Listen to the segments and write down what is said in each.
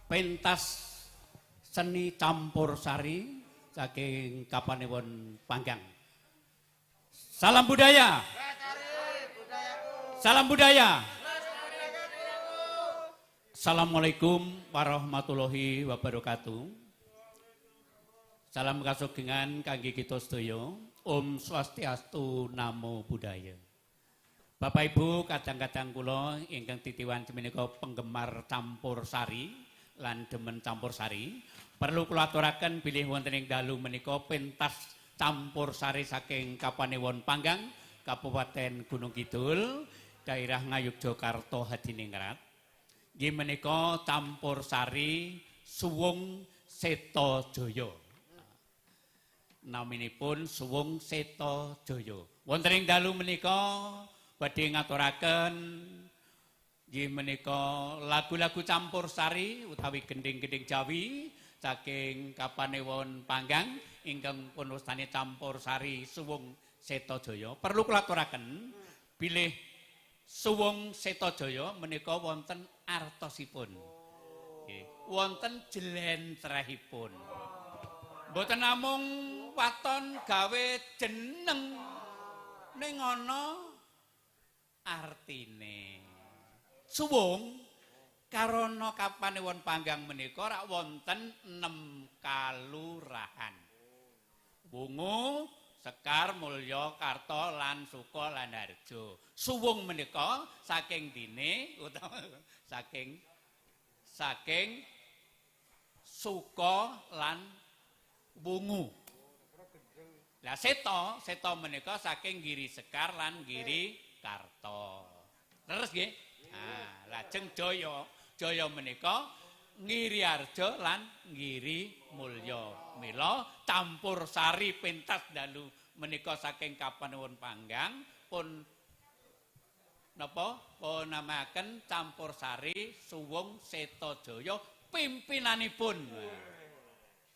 pentas seni campur sari saking Kapanewon Panggang. Salam budaya. Salam budaya. Assalamualaikum warahmatullahi wabarakatuh. Salam kasugengan kangge kita sedaya. Om Swastiastu Namo Buddhaya. Bapak Ibu kadang-kadang kula ingkang titiwan menika penggemar campur sari lan demen campur sari, perlu kula aturaken bilih wonten ing dalu menika pentas campur sari saking Kapanewon Panggang, Kabupaten Gunung Kidul, daerah Ngayogyakarta Hadiningrat. Nggih menika campur sari Suwung Seta Jaya. Naminipun Suwung Seta Jaya. Wonten ing dalu menika badhe ngaturaken nggih menika lagu-lagu campur sari utawi gending-gending Jawi saking Kapanewon Panggang ingkang pun wastani campur sari Suwung Seta Jaya. Perlu kula aturaken bilih Suwung Seta Jaya menika wonten artosipun. Nggih, wonten jlentrehipun. Mboten namung waton gawe jeneng ning ana artine. Suwung karana Kapanewon Panggang menika rak wonten 6 kalurahan. Wungu, Sekar, Mulya, Karta lan Suka lan Harjo. Suwung menika saking dine utawa saking Suka lan Wungu. Lah Seta menika saking Giri Sekar lan Giri Karta. Terus nggih? Nah, lajeng Jaya menika Ngiri Arja lan Ngiri Mulya. Mila campur sari pentas dalu menika saking Kapanewon Panggang pun napa namaken campur sari Suwung Seta Jaya pimpinanipun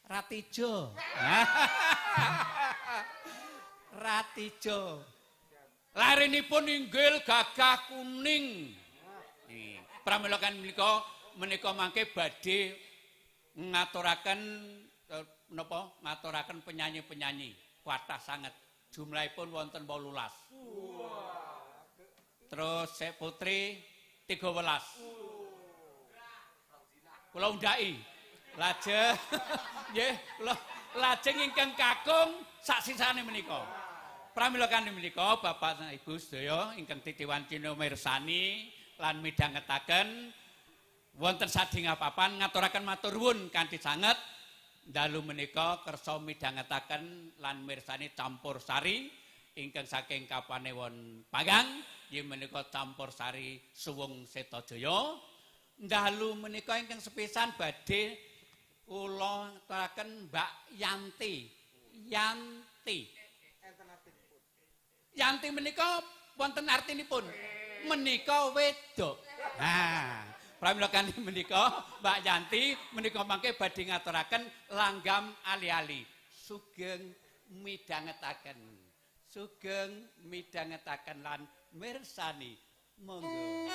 Ratijo. Ratijo. Larenipun inggil gagah kuning. Nggih, pramila kan menika mangke badhe ngaturaken napa? Ngaturaken penyanyi-penyanyi kathah sanget. Jumlahipun wonten 18. Terus Sek Putri 13. Kula undhaki. Lajeng nggih, lajeng ingkang kakung sak sisane menika. Pramila kanthi menika Bapak lan Ibu sedaya ingkang titiwan cina mirsani lan midhangetaken wonten sadhingah papan ngaturaken matur nuwun kanthi sanget dalu menika kersa midhangetaken lan mirsani campur sari ingkang saking Kapanewon Panggang inggih menika campur sari Suwung Seta Jaya. Dalu menika ingkang sepisan badhe kula aturaken Mbak Yanti. Yanti menika wonten artinipun menika wedok. Nah, pramila kanthi menika Mbak Yanti menika mangke badhe ngaturaken langgam ali-ali. Sugeng midhangetaken lan mirsani. Monggo.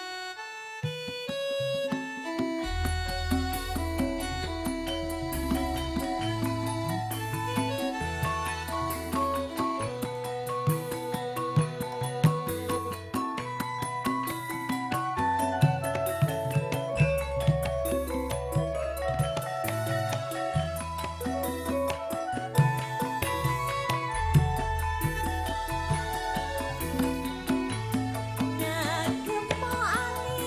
Ngagem ali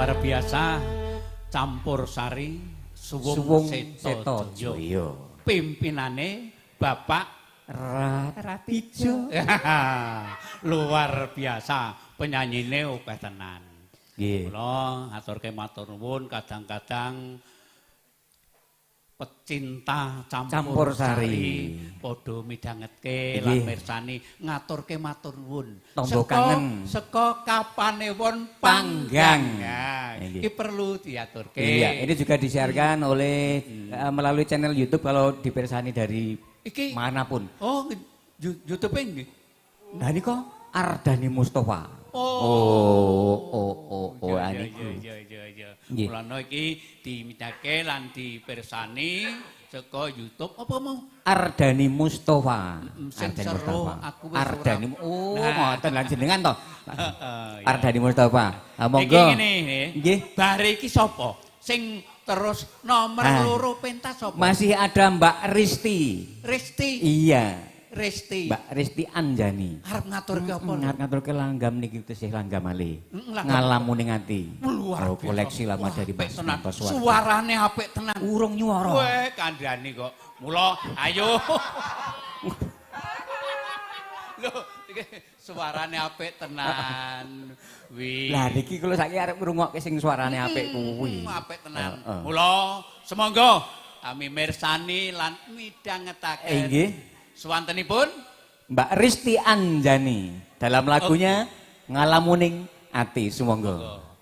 luar biasa campur sari suwung seto joyo pimpinane Bapak Ratijo. Luar biasa penyanyine akeh tenan. Nggih. Kula aturke matur nuwun kadang-kadang pecinta campur sari padha midhangetke lan mirsani ngaturke matur nuwun tangga kangen saka kapanewon panggang. Nah, iki perlu diaturke. Iya, ini juga disiarkan oleh melalui channel YouTube kalau dipersani dari iki manapun. Oh, YouTube nggih. Nah niku Ardhani Mustofa. Iya. Mulane iki dimidhake lan dipirsani saka YouTube apa mau? Ardhani Mustofa. Sing seru aku wis Ardhani. Oh, ngoten lan jenengan to. Ardhani Mustofa. Ha monggo. Iki ngene, nggih. Bare iki sapa? Sing terus nomor 2 pentas sapa? Masih ada Mbak Risti. Risti. Iya. Risti. Mbak Risti Anjani. Arep ngaturke apa? Arep ngaturke langgam niki tesih langgam malih. Ngalamuning ati. Luar biasa. Koleksi lama dari Mbak Suwanto. Suarane apik tenan. Urung nyuwara. Weh, kandhani kok. Mula ayo. Lho, iki suarane apik tenan. Wih. Lah niki kula saiki arep ngrungokke sing suarane apik kuwi. Apik tenan. Mula semangga kami mirsani lan midhangetake. Nggih. Suwantenipun Mbak Risti Anjani dalam lagunya Ngalamuning Ati. Sumangga.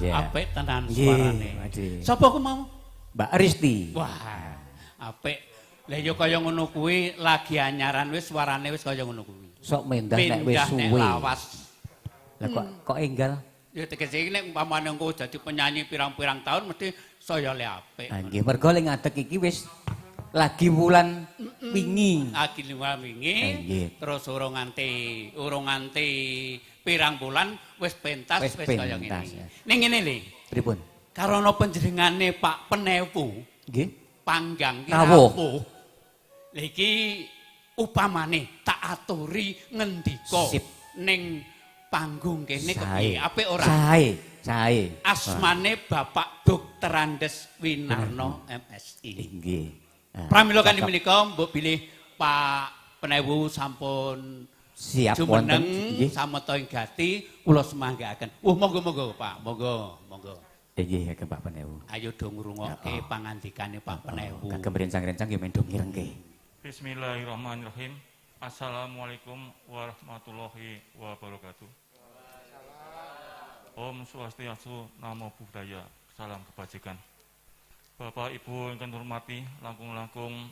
Kaya Apik tenan Nggih, suarane. Pakcik. Sapa ku mau? Mbak Risti. Wah, apik. Lah ya kaya ngono kuwi lagi anyaran wis suarane wis kaya ngono kuwi. Sok mendah nek wis Pindah nek suwe. lawas. Lah kok enggal? Ya tegese iki nek umpamane engko dadi penyanyi pirang-pirang tahun mesti saya le apik. Ah nggih, mergo le ngadeg iki wis lagi wulan wingi. Lagi luwih wingi. Nggih. Terus urung nganti pirang bulan wis pentas Wis wis kaya pentas, ngene. ya. Ning ngene lho. Pripun? Karana panjenengane Pak Penewu Nggih. panggang ki Rawuh. rawuh. Lah iki upamane tak aturi ngendika Sip. ning panggung kene Sae. kepiye apik ora? Sae. Asmane Bapak Dr. Andes Winarno MSI. Nggih. Ah, Pramila kan cakep. menika mbok bilih Pak Penewu sampun Siap wonten. jumeneng Nggih. sameta ing gati kula semanggaaken. Monggo Pak, monggo. Nggih, kagem Pak Penewu. Ayo do ngrungokke Ya, pangandikane Pak Penewu. Kagem rencang-rencang nggih mendung ngirengke. Bismillahirrahmanirrahim. Assalamualaikum warahmatullahi wabarakatuh. Om Swastiastu, Namo Buddhaya, salam kebajikan. Bapak Ibu ingkang hormati, langkung-langkung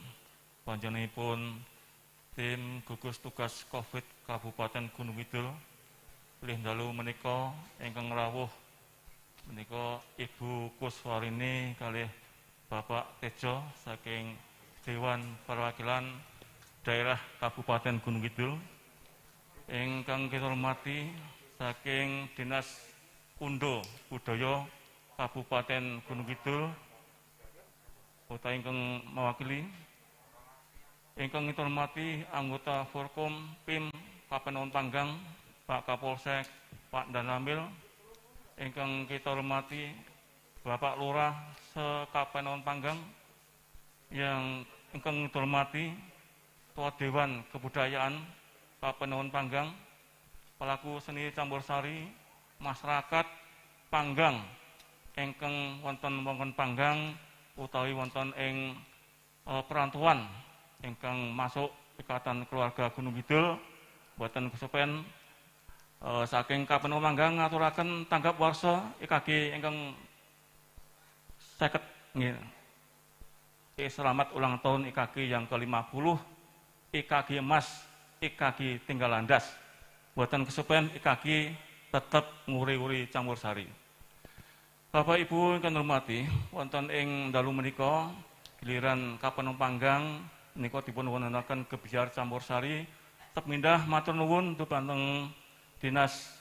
panjenenganipun tim gugus tugas Covid Kabupaten Gunung Kidul pilih dalu menika ingkang rawuh menika Ibu Kuswarini kalih Bapak Tejo saking Dewan Perwakilan Daerah Kabupaten Gunung Kidul. Ingkang kita hormati saking Dinas Undo Budaya Kabupaten Gunung Kidul utawi ingkang mewakili. Ingkang kita hormati anggota Forkom PIM Kapenon Panggang, Pak Kapolsek, Pak Danramil. Ingkang kita hormati Bapak Lurah se-Kapenon Panggang, yang ingkang kita hormati Ketua Dewan Kebudayaan Kapenon Panggang, pelaku seni campursari, masyarakat Panggang ingkang wonten wewengkon Panggang utawi wonten ing perantauan ingkang masuk Ikatan Keluarga Gunung Kidul, boten kesupen saking Kapenon Panggang ngaturaken tanggap warsa IKG ingkang 50 nggih. Selamat ulang tahun IKG yang ke-50, IKG emas, IKG tinggal landas. Boten kesupen IKG tetap nguri-uri campursari. Bapak Ibu ingkang hormati, wonten ing dalu menika giliran Kapenon Panggang menika dipun wontenaken kebiar campursari tetep mindah matur nuwun dumateng Dinas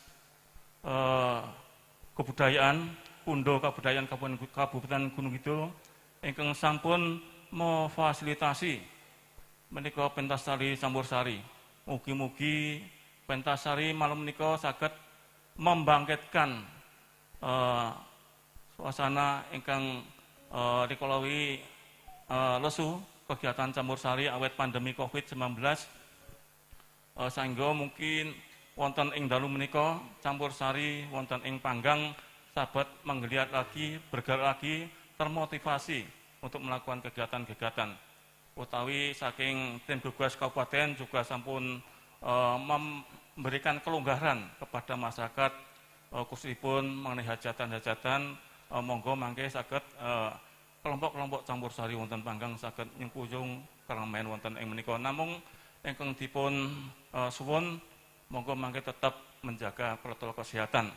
Kebudayaan Undo Kabudayaan Kabupaten Gunung Kidul ingkang sampun memfasilitasi menika pentas tari campursari. Mugi-mugi pentas tari malam menika saged membangkitkan suasana ingkang rikalawi lesu kegiatan campursari awet pandemi Covid-19 sehingga mungkin wonten ing dalu menika campursari wonten ing Panggang sahabat menggeliat lagi, bergerak lagi, termotivasi untuk melakukan kegiatan-kegiatan. Utawi saking tim gugus kabupaten juga sampun memberikan kelonggaran kepada masyarakat khususipun mengenai hajatan-hajatan monggo mangke saged kelompok-kelompok campursari wonten Panggang saged nyengkuyung keramen wonten ing menika. Namung ingkang dipun suwun monggo mangke tetap menjaga protokol kesehatan.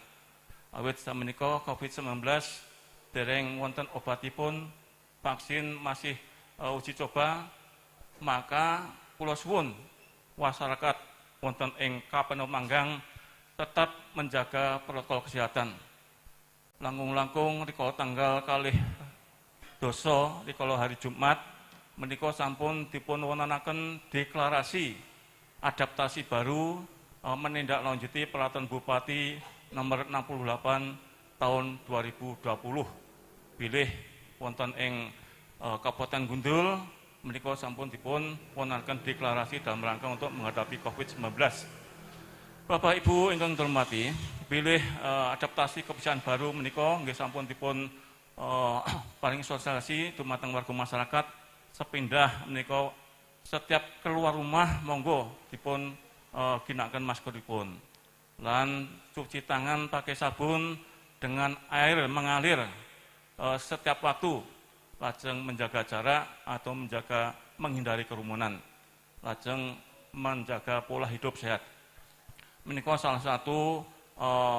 Awit samenika Covid-19 dereng wonten obatipun, vaksin masih uji coba, maka kula suwun masyarakat wonten ing Kapanewon Panggang tetap menjaga protokol kesehatan. Langkung-langkung rikala tanggal kalih doso rikala hari Jumat menika sampun dipun wontenaken deklarasi adaptasi baru menindaklanjuti peraturan Bupati nomor 68 tahun 2020 pilih wonten ing Kabupaten Gundul menika sampun dipun wontenaken deklarasi dalam rangka untuk menghadapi COVID-19. Bapak Ibu ingkang hormati, pilih adaptasi kebijakan baru menika nggih sampun dipun paring sosialisasi dumateng warga masyarakat sepindah menika setiap keluar rumah monggo dipun ginakaken maskeripun lan cuci tangan pakai sabun dengan air mengalir setiap waktu, lajeng menjaga jarak atau menghindari kerumunan, lajeng menjaga pola hidup sehat. Menika salah satu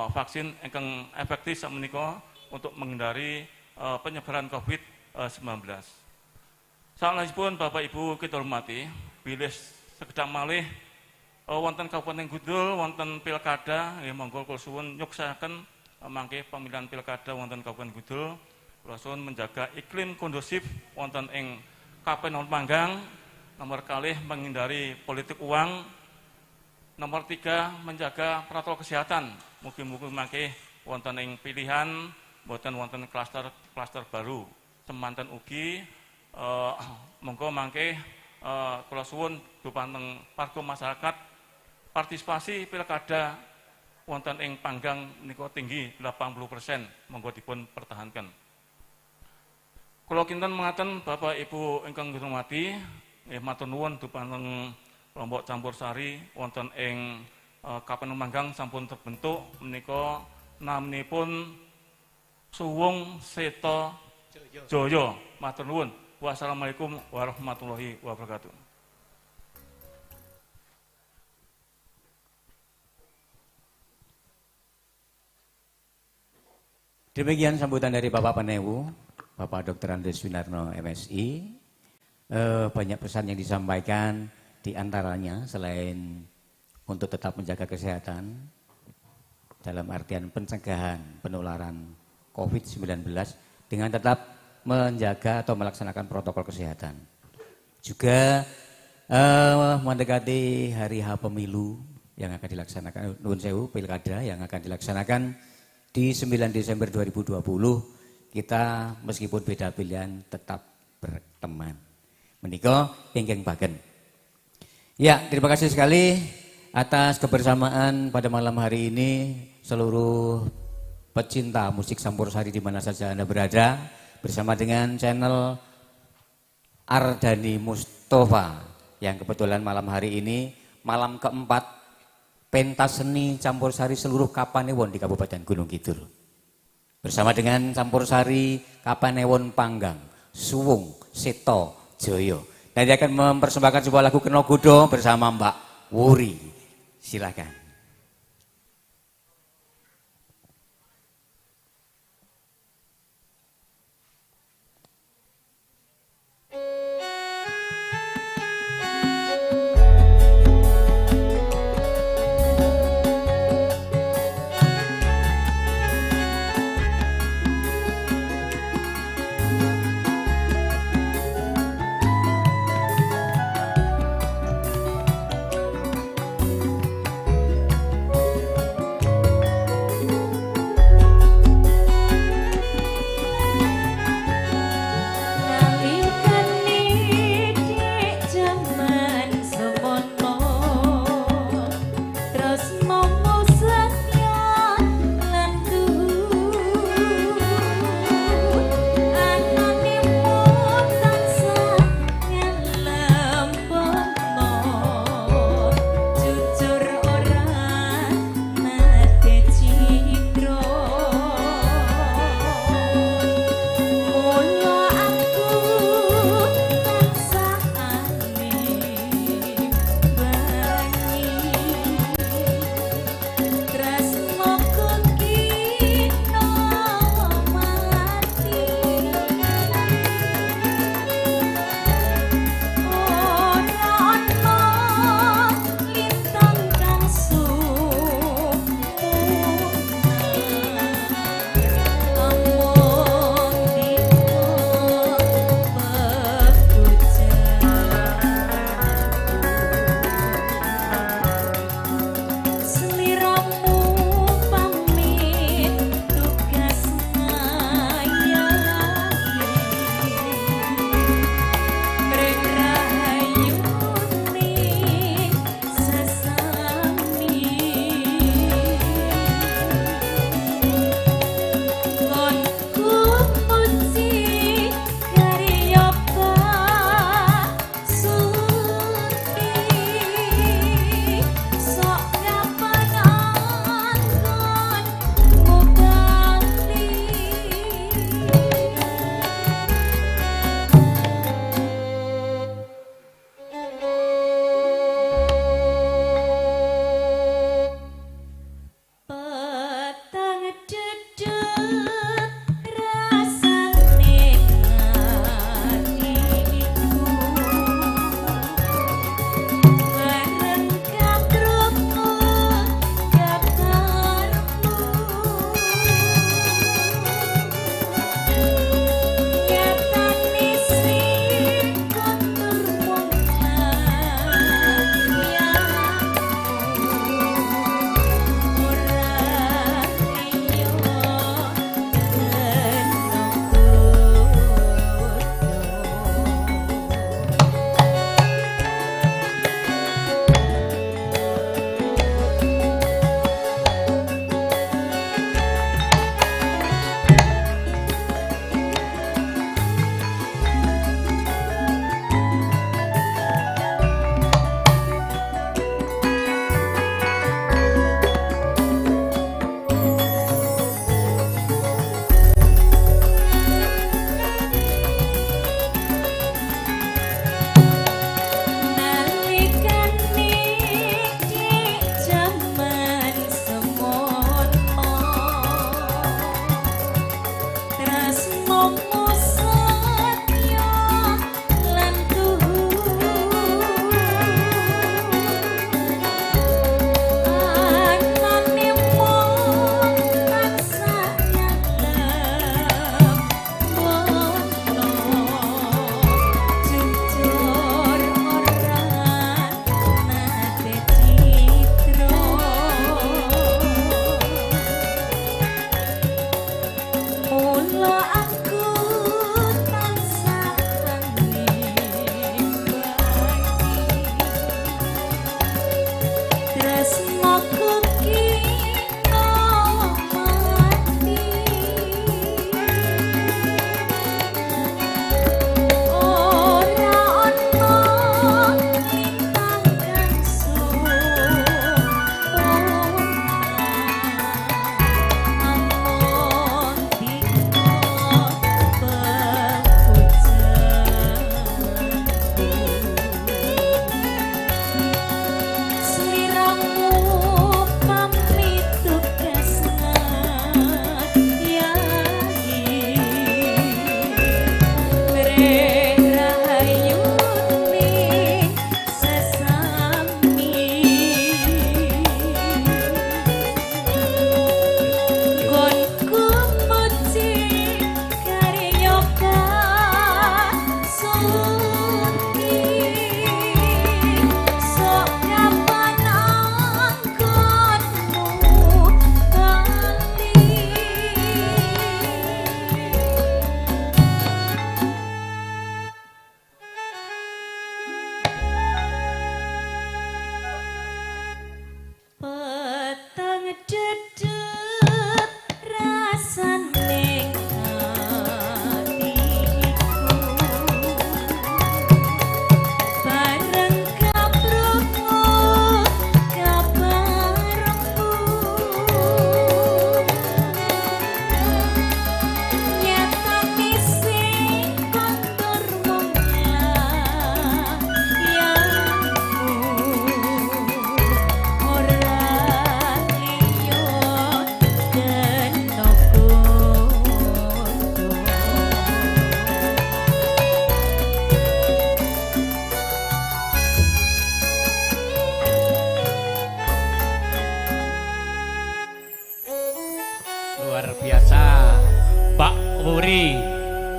vaksin ingkang efektif menika untuk menghindari penyebaran COVID-19. Salajengipun Bapak Ibu kita hormati, bilih sekedhap malih wonten Kabupaten Gundul wonten pilkada, nggih monggo kula suwun nyuksaken mangke pemilihan pilkada wonten Kabupaten Gundul, kula suwun menjaga iklim kondusif wonten ing Kapanewon Panggang. Nomor kalih menghindari politik uang. Nomor 3 menjaga protokol kesehatan. Mugi-mugi mangke wonten ing pilihan boten wonten klaster baru. Semanten ugi monggo mangke kula suwun dumateng warga masyarakat partisipasi pilkada wonten ing Panggang menika tinggi 80%, monggo dipun pertahankan. Kula kinten mengaten Bapak Ibu ingkang dihormati, nggih matur nuwun dumateng kelompok Campursari wonten ing Kapanewon Panggang sampun terbentuk menika naminipun Suwung Seta Jaya. Matur nuwun. Wassalamualaikum warahmatullahi wabarakatuh. Demikian sambutan dari Bapak Panewu, Bapak Dr. Andes Sunarno MSI. Banyak pesan yang disampaikan, di antaranya selain untuk tetap menjaga kesehatan dalam artian pencegahan penularan COVID-19 dengan tetap menjaga atau melaksanakan protokol kesehatan. Juga mendekati hari H pemilu yang akan dilaksanakan, nuwun sewu, pilkada yang akan dilaksanakan di 9 Desember 2020, kita meskipun beda pilihan tetap berteman. Menika ingkang bagen. Ya, terima kasih sekali atas kebersamaan pada malam hari ini seluruh pecinta musik Campursari di mana saja Anda berada, bersama dengan channel Ardani Mustafa yang kebetulan malam hari ini malam keempat pentas seni Campursari seluruh Kapanewon di Kabupaten Gunung Kidul. Bersama dengan Campursari Kapanewon Panggang, Suwung Seta Jaya. Nanti akan mempersembahkan sebuah lagu Kena Godho bersama Mbak Wuri. Silakan.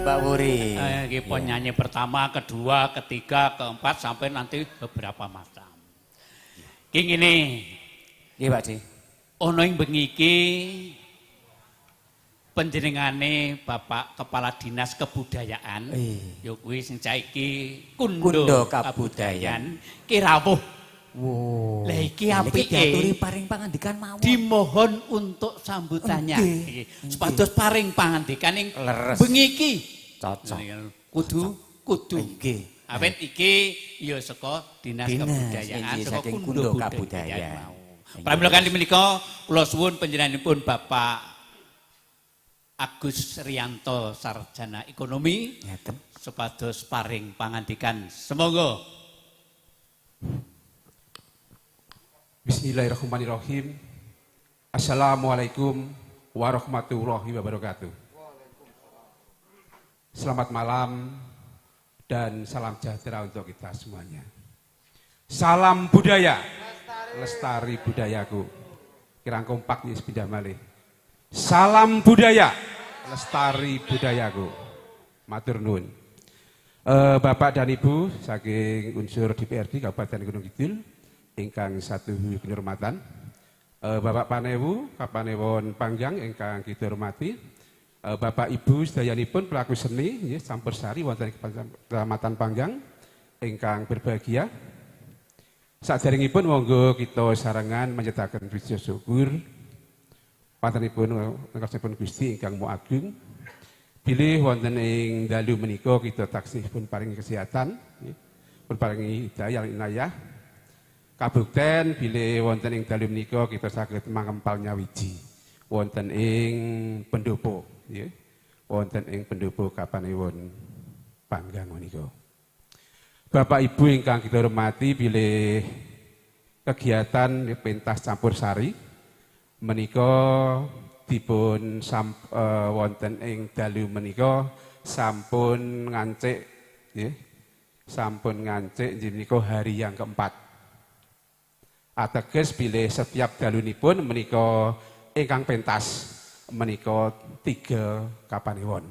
Mbak Wuri. Iki penyanyi pertama, kedua, ketiga, keempat sampai nanti beberapa macam. Ki ngene. Nggih, Pak Ji. Ana ing bengi iki panjenengane Bapak Kepala Dinas Kebudayaan ya kuwi sing saiki Kundo Kabudayan ki rawuh. Wow. Lah iki apike apike diaturi paring pangandikan mawon. dimohon untuk sambutannya. Nggih. Supados paring pangandikan ing Leres. bengi iki. Cocok. Kudu. Nggih. Awet iki ya saka Dinas Kebudayaan nggih, saka saking Kundo Kundo Kabudayan. Kabudayan. Pramila kanthi menika kula suwun panjenenganipun Bapak Agus Rianto Sarjana Ekonomi Ngeten. supados paring pangandikan. Semoga. Bismillahirrahmanirrahim. Assalamualaikum warahmatullahi wabarakatuh. Selamat malam dan salam sejahtera untuk kita semuanya. Salam budaya, lestari budayaku. Kirang kompak nih sepindah malih. Salam budaya, lestari budayaku. Matur nuwun. Bapak dan Ibu saking unsur DPRD Kabupaten Gunung Kidul ingkang satu kinurmatan. Bapak Panewu, Kapanewon Panggang ingkang kita hormati. Bapak Ibu sedayanipun pelaku seni nggih campursari wonten Kecamatan Panggang ingkang berbahagia. Saderengipun monggo kita sarengan manjetaken puji syukur patenipun ngarsanipun Gusti ingkang Maha Agung. Bilih wonten ing dalu menika kita taksih pun paringi kesehatan, pun paringi hidayah inayah. Kabukten bilih wonten ing dalu menika kita saged mangempal nyawiji wonten ing pendopo, nggih. Wonten ing pendopo Kapanewon Panggang menika. Bapak Ibu ingkang kita hormati bilih kegiatan pentas campursari menika dipun wonten ing dalu menika sampun ngancik nggih. Sampun ngancik menika hari yang keempat. Ateges bilih setiap dalunipun menika ingkang pentas menika 3 Kapanewon.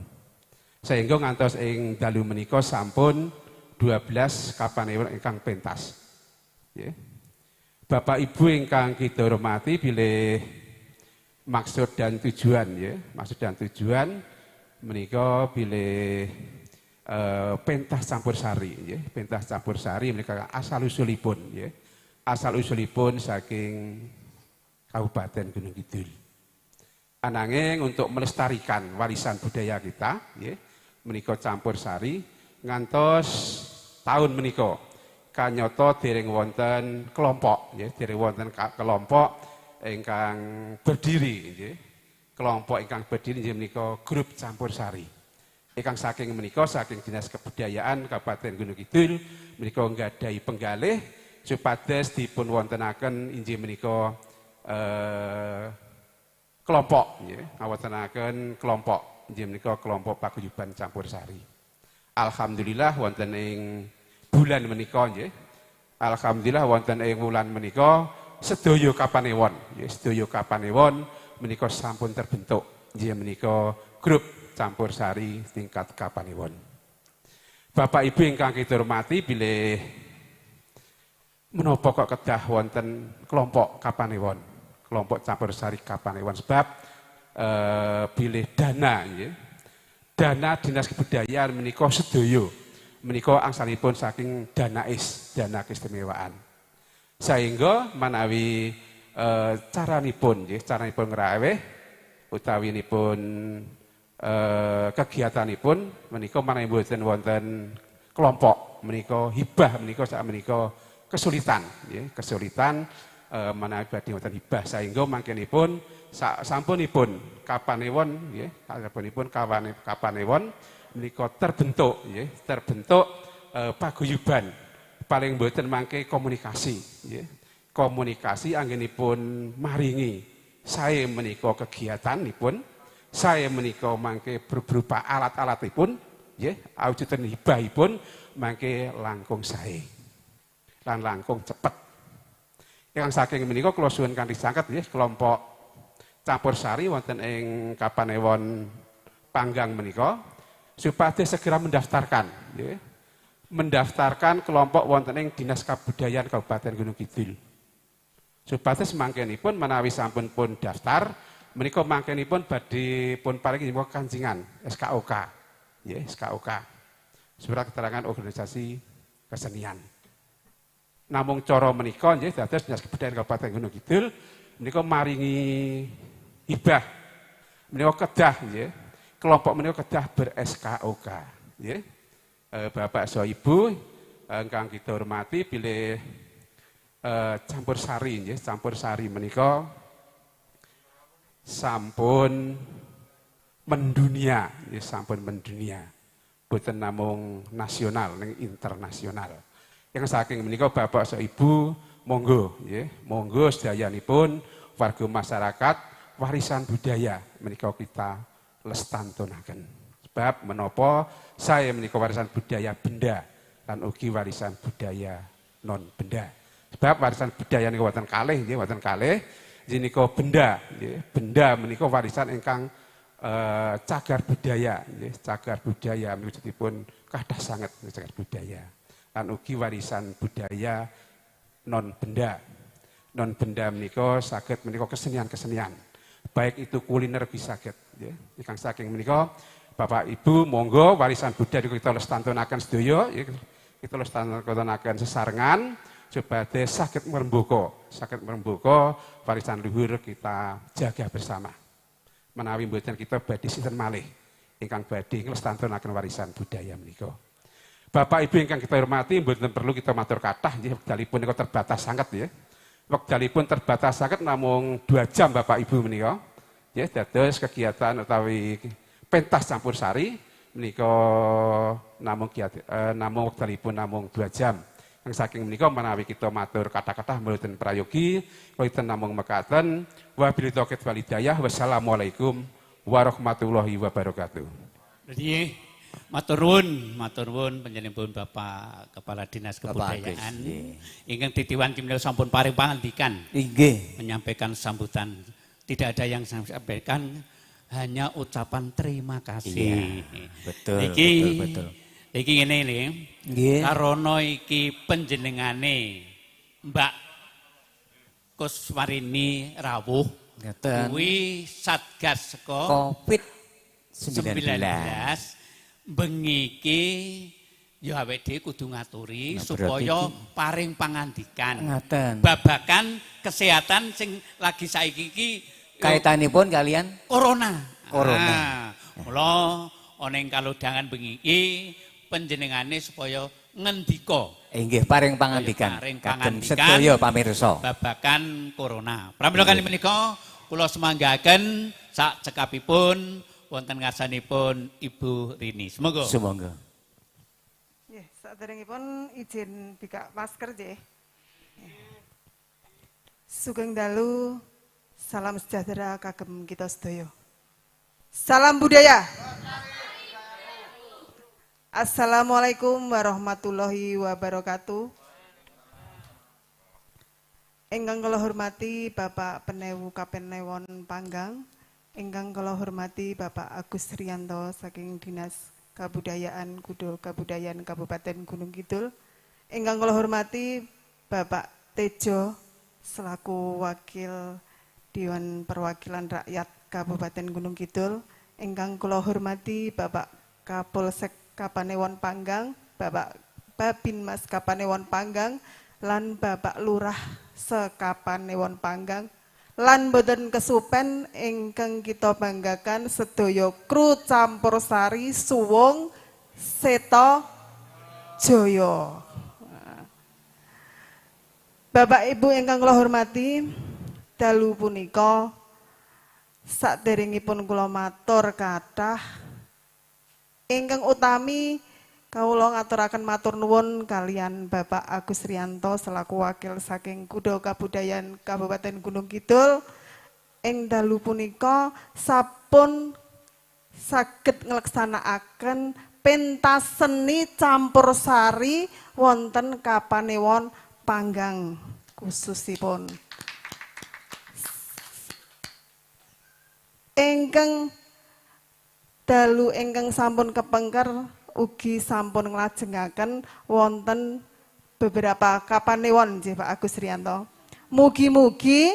Sehingga ngantos ing dalu menika sampun 12 Kapanewon ingkang pentas. Nggih. Bapak Ibu ingkang kita hormati bilih maksud dan tujuan ya, maksud dan tujuan menika bilih pentas campursari ya, pentas campursari menika asal usulipun ya. Asal usulipun saking Kabupaten Gunung Kidul. Ananging untuk melestarikan warisan budaya kita ya, menika campursari ngantos tahun menika kanyata dereng wonten kelompok ya, dereng wonten kelompok ingkang berdiri nggih. Kelompok ingkang berdiri inggih menika grup campursari. Ingkang saking menika saking Dinas Kebudayaan Kabupaten Gunung Kidul menika nggadahi penggalih supados dipun wontenaken inggih menika kelompok nggih, ngawontenaken kelompok inggih menika kelompok paguyuban campursari. Alhamdulillah wonten ing bulan menika nggih. Alhamdulillah wonten ing wulan menika sedaya Kapanewon, nggih, sedaya Kapanewon menika sampun terbentuk nggih menika grup campursari tingkat Kapanewon. Bapak Ibu ingkang kita hormati bilih menapa kok kedah wonten kelompok Kapanewon, kelompok campursari Kapanewon sebab bilih dana nggih. Dana Dinas Kebudayaan menika sedaya menika angsalipun saking dana keistimewaan. Sehingga manawi caranipun nggih, caranipun ngraweh utawinipun kegiatanipun menika manawi boten wonten kelompok menika hibah menika sak menika kesulitan nggih, kesulitan manawi badhe wonten hibah sehingga mangkenipun sampunipun Kapanewon nggih, sasampunipun Kapanewon menika terbentuk nggih, terbentuk paguyuban paling mboten mangke komunikasi nggih. Komunikasi anggenipun maringi sae menika kegiatanipun, sae menika mangke berupa alat-alatipun nggih, awujudan hibahipun mangke langkung sae. Lan langkung cepet. Ingkang saking menika kula suwun kanthi sangket nggih kelompok campursari wonten ing Kapanewon Panggang menika supaya segera mendaftarkan, ya. Mendaftarkan kelompok wonten ing Dinas Kabudayaan Kabupaten Gunung Kidul. Supaya semangkenipun menawi sampun pun daftar, menika mangkenipun badhe pun paring kancingan SKOK, ya, SKOK. Surat keterangan organisasi kesenian. Namung cara menika nggih dados Dinas Kebudayaan Kabupaten Gunung Kidul menika maringi hibah menika kedah nggih. Kelompok menika kedah ber-SKOK, nggih. Bapak saha Ibu ingkang kita hormati bilih campur sari nggih, campur sari menika sampun mendunia, nggih, sampun mendunia. Boten namung nasional ning internasional. Yang saking menika Bapak saha Ibu monggo nggih, monggo sedayanipun warga masyarakat warisan budaya menika kita lestantunaken. Sebab menapa saya menika warisan budaya benda lan ugi warisan budaya non benda. Sebab warisan budaya niku wonten kalih nggih, wonten kalih. Nika benda nggih, benda menika warisan ingkang cagar budaya nggih, cagar budaya wujudipun kathah sanget cagar budaya. Lan ugi warisan budaya non benda. Non benda menika saged menika kesenian-kesenian. Baik itu kuliner bisa saged nggih. Ingkang saking menika Bapak Ibu monggo warisan budaya kita lestantunaken sedaya, kita lestantunaken sesarengan supaya saged merembuka warisan luhur kita jaga bersama. Menawi mboten kita badhe sinten malih ingkang badhe nglestantunaken warisan budaya menika. Bapak Ibu ingkang kita hormati, mboten perlu kita matur kathah nggih, wekdalipun niku terbatas sanget ya. Wekdalipun terbatas sanget namung 2 jam Bapak Ibu menika. Ya, dados kegiatan utawi pentas campur sari menika namung wekdalipun namung 2 jam. Yang saking menika menawi kita matur kata-kata mboten prayogi, wonten namung mekaten wabillahi taufiq wal hidayah. Wassalamualaikum warahmatullahi wabarakatuh. Jadi matur nuwun panjenenganipun Bapak Kepala Dinas Kebudayaan ingkang ditiwanci menika sampun paring pangandikan. Nggih, menyampaikan sambutan. Tidak ada yang saya sampaikan, hanya ucapan terima kasih. Iya, betul, betul. Iki ngene nggih. Karana iki panjenengane Mbak Kuswarini rawuh. Kuwi Satgas COVID-19. Bengi iki ya awake dhewe kudu ngaturi supaya paring pangandikan. Babagan kesehatan sing lagi saiki iki kaitanipun kalian corona. Mula ana ing kalodhangan bengi iki panjenengane supaya ngendika. Inggih paring pangandikan. Kagem sedaya pamirsa. Babagan corona. Pramila kali menika kula semanggaken sak cekapipun wonten ngarsanipun Ibu Rini. Semoga. Semoga. Nggih, saderengipun izin bikak masker nggih. Sugeng dalu, salam sejahtera kagem kita sedaya. Salam budaya. Assalamualaikum warahmatullahi wabarakatuh. Ingkang kula hormati Bapak Penewu Kapenewon Panggang, ingkang kula hormati Bapak Agus Riyanto saking Dinas Kabudayaan Kudo Kabudayaan Kabupaten Gunung Kidul, ingkang kula hormati Bapak Tejo selaku Wakil Dewan Perwakilan Rakyat Kabupaten Gunung Kidul, ingkang kula hormati Bapak Kapolsek Kapanewon Panggang, Bapak Babinmas Kapanewon Panggang, lan Bapak Lurah Sekapanewon Panggang, lan boten kesupen ingkang kita banggakan sedaya kru campur sari Suwung Seto Jaya. Bapak Ibu ingkang kula hormati, dalu punika saderengipun kula matur kathah ingkang utami kawula ngaturaken matur nuwun kalian Bapak Agus Riyanto selaku wakil saking Kudo Kabudayaan Kabupaten Gunung Kidul ing dalu punika sampun saged ngleksanakaken pentas seni campur sari wonten Kapanewon Panggang khususipun. Ingkang dalu ingkang sampun kepengker ugi sampun nglajengaken wonten beberapa kapanewon nggih Pak Agus Rianto. Mugi-mugi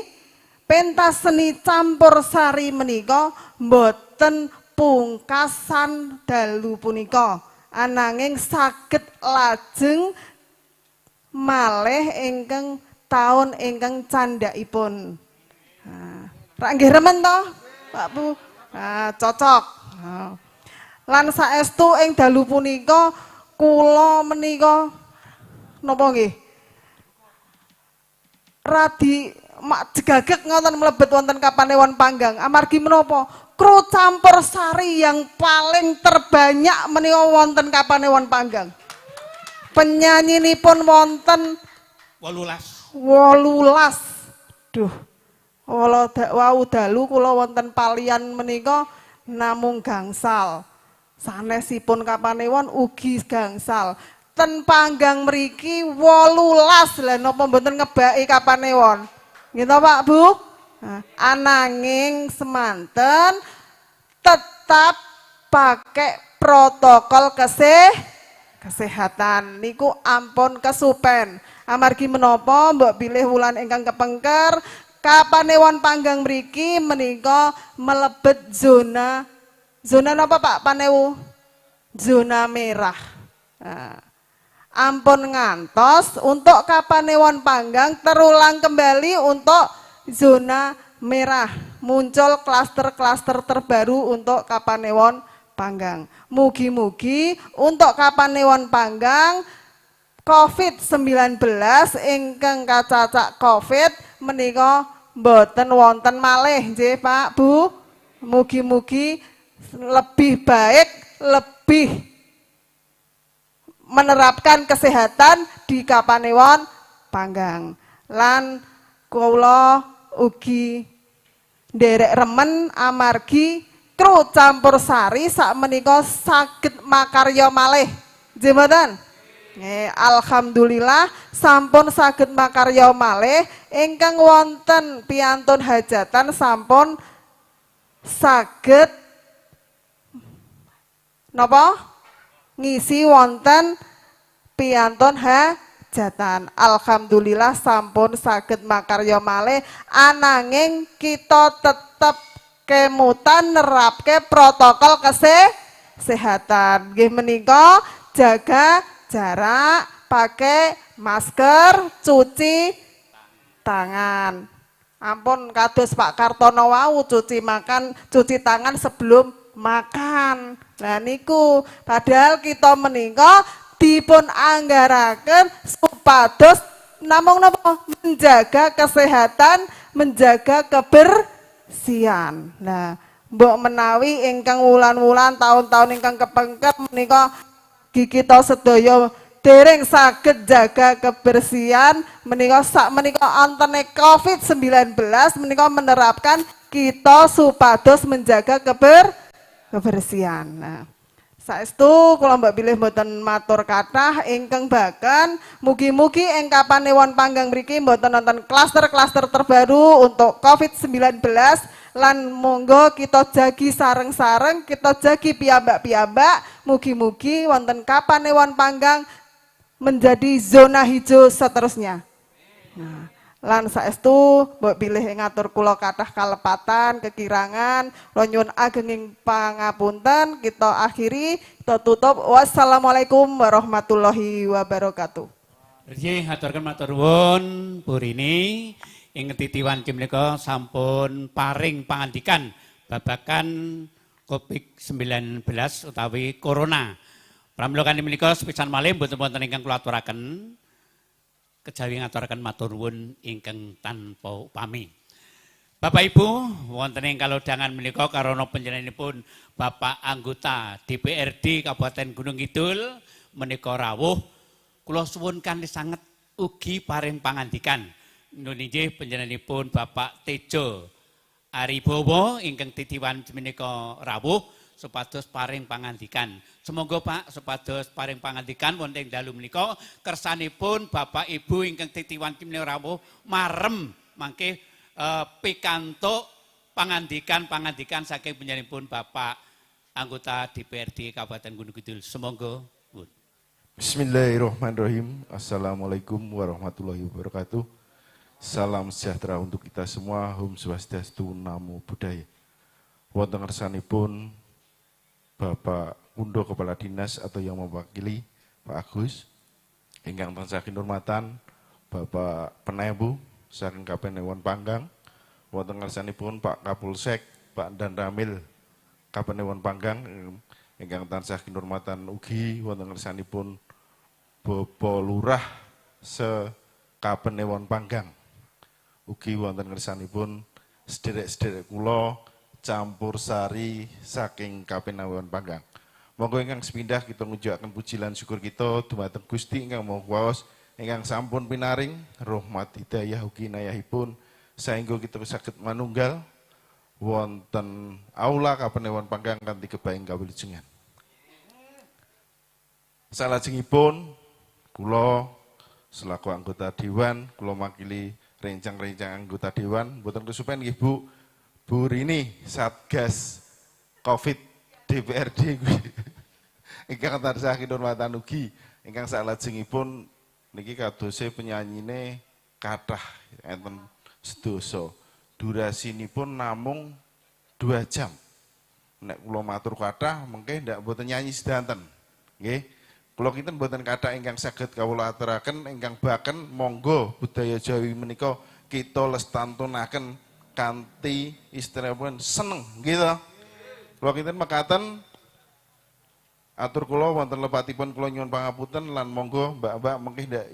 pentas seni campur sari menika mboten pungkasan dalu punika, ananging saged lajeng malih ingkang taun ingkang candhaipun. Rak nggih remen to, Pak Bu? Cocok. Lan saestu ing dalu punika kula menika napa nggih? Radi mak jegagek ngoten mlebet wonten kapanewon panggang. Amargi menapa? Kru campur sari yang paling terbanyak menika wonten kapanewon panggang. Penyanyinipun wonten 18. Duh. Wau dalu kula wonten palian menika namung gangsal. Sanesipun kapanewon ugi gangsal. Ten panggang mriki 18 lha napa mboten ngebaki kapanewon. Nggih to Pak Bu? Ananging semanten tetap pakai protokol kesehatan niku ampun kesupen. Amargi menapa mbok bilih wulan ingkang kepengker kapanewon panggang mriki menika melebet zona napa Pak Panewu? Zona merah. Ampun ngantos untuk kapanewon panggang terulang kembali untuk zona merah. Muncul klaster-klaster terbaru untuk kapanewon panggang. Mugi-mugi untuk kapanewon panggang COVID-19 ingkang kacacak COVID menika mboten wonten malih nggih Pak Bu. Mugi-mugi lebih baik, lebih menerapkan kesehatan di kapanewon panggang. Lan kula ugi nderek remen amargi kru campur sari sakmenika saged makarya malih. Nggih mboten? Alhamdulillah sampun saged makarya malih ingkang wonten piantun hajatan sampun saged napa ngisi wonten piantun hajatan. Alhamdulillah sampun saged makarya malih ananging kita tetep kemutan nerapke protokol kesehatan. Nggih menika jaga jarak, pakai masker, cuci tangan. Ampun kados Pak Kartono wau cuci tangan sebelum makan. Nah niku padahal kita menika dipun anggaraken supados namung napa menjaga kesehatan, menjaga kebersihan. Nah, mbok menawi ingkang wulan-wulan tahun-tahun ingkang kepengker menika kita sedaya dereng saged jaga kebersihan menika sak menika antene COVID-19 menika menerapkan kita supados menjaga kebersihan. Nah, saestu kula mbok bilih mboten matur kathah ingkang baken mugi-mugi ing kapanewon panggang mriki mboten wonten klaster-klaster terbaru untuk COVID-19 lan monggo kita jagi sareng-sareng, kita jagi piyambak-piyambak, mugi-mugi wonten kapanewon panggang menjadi zona hijau seterusnya. Nah, lan saestu mbok bilih ngatur kula kathah kalepatan, kekirangan, kula nyuwun agenging pangapunten, kita akhiri, kita tutup. Wassalamualaikum warahmatullahi wabarakatuh. Nggih, haturken matur nuwun Bu Rini. Ing titiwan menika sampun paring pangandikan babagan COVID-19 utawi corona. Pramila kanthi menika sepisan malih mboten wonten ingkang kula aturaken. Kejawi ngaturaken matur nuwun ingkang tanpa upami. Bapak Ibu, wonten ing kalodhangan menika karana panjenenganipun Bapak anggota DPRD Kabupaten Gunung Kidul menika rawuh, kula suwun kanthi sanget ugi paring pangandikan. Nggih panjenenganipun Bapak Tejo Aribowo ingkang titiwan menika rawuh supados paring pangandikan. Semoga Pak supados paring pangandikan wonten ing dalu menika kersanipun Bapak Ibu ingkang titiwan menika rawuh marem mangke pikantuk pangandikan saking panjenenganipun Bapak anggota DPRD Kabupaten Gunung Kidul. Semonggo. Bismillahirrahmanirrahim. Assalamualaikum warahmatullahi wabarakatuh. Salam sejahtera untuk kita semua. Om Swastiastu, Namo Buddhaya. Wonten ngersanipun Bapak Undo Kepala Dinas atau yang mewakili Pak Agus, ingkang tansah kinurmatan Bapak Penebu saking Kabupaten Ewon Panggang, wonten ngersanipun Pak Kapolsek, Pak Dan Ramil Kabupaten Ewon Panggang, ingkang tansah kinurmatan ugi wonten ngersanipun Bapak Lurah se-Kabupaten Ewon Panggang. Ugi wonten ngersanipun sederek-sederek kula campur sari saking Kabupaten Ewon Panggang. Monggo ingkang sepindah kita ngujukaken puji lan syukur kita dumateng Gusti ingkang Maha Kuwasa ingkang sampun pinaring rahmat hidayah ugi inayahipun saengga kita saged manunggal wonten aula Kabupaten Ewon Panggang kanthi kebaing kawilujengan. Salajengipun kula selaku anggota dewan, kula makili rencang-rencang anggota dewan, mboten kesupen nggih Bu Rini Satgas Covid DPRD ingkang tansah kinurmatan ugi ingkang salajengipun niki kadose penyanyine kathah enten sedasa. Durasinipun namung 2 jam. Nek kula matur kathah mengke ndak mboten nyanyi sedanten. Nggih. Kula kinten mboten kathah ingkang saged kawula aturaken ingkang baken monggo budaya Jawi menika kita lestantunaken kanthi istilahipun seneng gitu. Kula kinten mekaten atur kula wonten lepatipun kula nyuwun pangapunten lan monggo mbak-mbak mengke ndak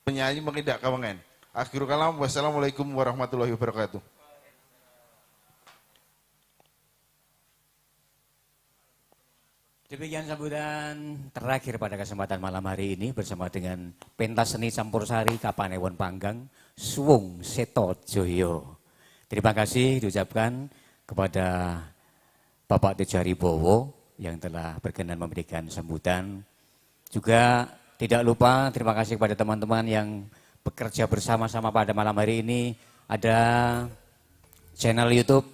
penyanyi mengke ndak kawengen. Akhirul kalam wassalamualaikum warahmatullahi wabarakatuh. Demikian sambutan terakhir pada kesempatan malam hari ini bersama dengan pentas seni campur sari Kabupaten Ewon Panggang, Suwung Seto Joyo. Terima kasih diucapkan kepada Bapak Tejari Bowo yang telah berkenan memberikan sambutan. Juga tidak lupa terima kasih kepada teman-teman yang bekerja bersama-sama pada malam hari ini. Ada channel YouTube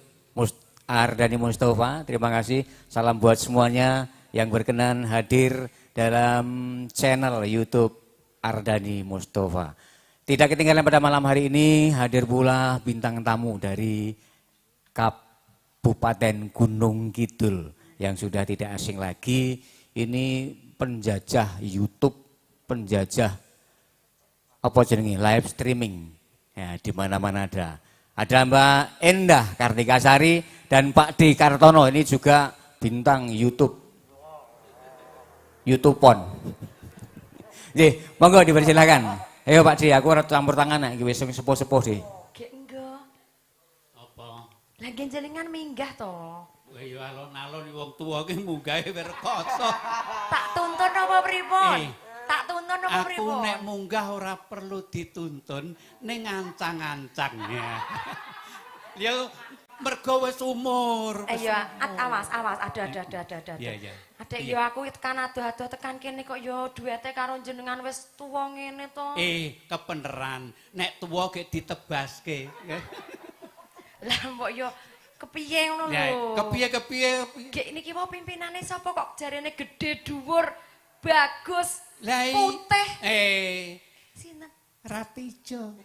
Ardani Mustafa, terima kasih. Salam buat semuanya yang berkenan hadir dalam channel YouTube Ardani Mustafa. Tidak ketinggalan pada malam hari ini hadir pula bintang tamu dari Kabupaten Gunung Kidul yang sudah tidak asing lagi. Ini penjajah YouTube, penjajah apa jenenge live streaming. Ya, di mana-mana ada. Ada Mbak Endah Kartikasari dan Pak D Kartono, ini juga bintang YouTubepon. Nggih, monggo dipersilakan. Ayo Pak D, aku ora campur tangan nek wis sepuh-sepuh D. Gek enggo. Apa? Lagi jelingan minggah to. Kowe yo alon-alon wong tuwa ki munggahe rekoso. Tak tuntun apa pripun? Eh, Tak tuntun apa Aku pripun? nek munggah ora perlu dituntun ning ngancang-ancang ya. Ya mergo wis umur. Ayo, awas, ada. Iya, iya. Adek Iya. yo aku tekan adoh-adoh tekan kene kok yo duwete karo jenengan wis tuwa ngene to. Kebeneran nek tuwa gek ditebaske. Lah mbok yo kepiye ngono Ya, lho. kepiye? Gek niki mau pimpinane sapa kok jarene gede dhuwur bagus Lah putih. Sinten? Ratijo.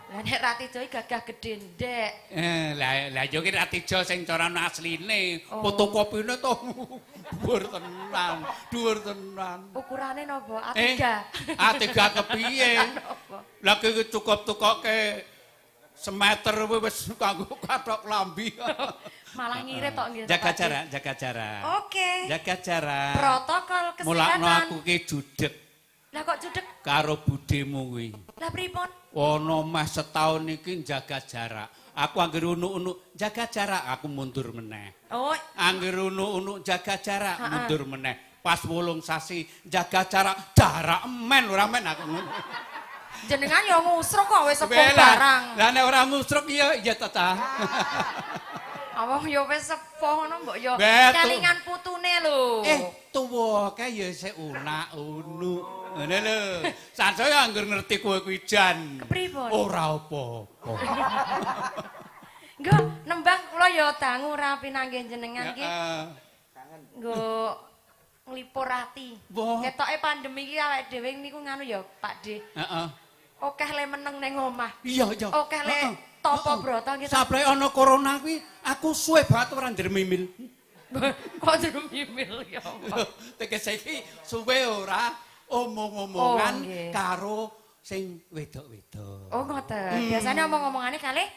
Lah nek Ratijo iki gagah gedhe ndek. Lah yo ki Ratijo sing cara asline, Oh. fotokopine to dhuwur tenan. Ukurane napa? A3 A3. kepiye? Lah ki cukup tukoke semeter wis kanggo kathok lambi. Malah ngirit tok nggih. Jaga Pak Adi. jarak, jaga jarak. Oke. Jaga jarak. Protokol Mulakno kesehatan. aku ki judeg Lah kok cudek? karo budemu kuwi. Lah pripun? Ono meh setahun iki jaga jarak. Aku anggere unuk-unuk jaga jarak, aku mundur meneh. Oh, Anggere unuk-unuk jaga jarak, mundur meneh. Pas 8 sasi jaga jarak men ora men aku ngono. jenengan yo ngusruk kok wis sepuh Bela. barang. Lah nek ora musruk ya tata. Awang yo wis sepuh ngono mbok yo Betul. kelingan putune lho. Tuwa kae ya sik unak-unuk. Ngene lho. Sansaya anggur ngerti kowe kuwi jan. Kepripun? Ora apa-apa. Nggo nembang kula ya dangu rapi nangge jenengan ki. Nggo nglipur ati. Wah. Ketoke pandemi iki awake dhewe niku nganu ya, Pak D. Heeh. Okeh le meneng ning omah. Iya, iya. Okeh le topo broto gitu. Sablek ana corona kuwi aku suwe banget ora ndermimil. Kok ndermimil ya apa? Tegese iki suwe ora omong-omongan Oh, nggih. karo sing wedok-wedok. Oh ngoten. Biasanya omong-omongane kalih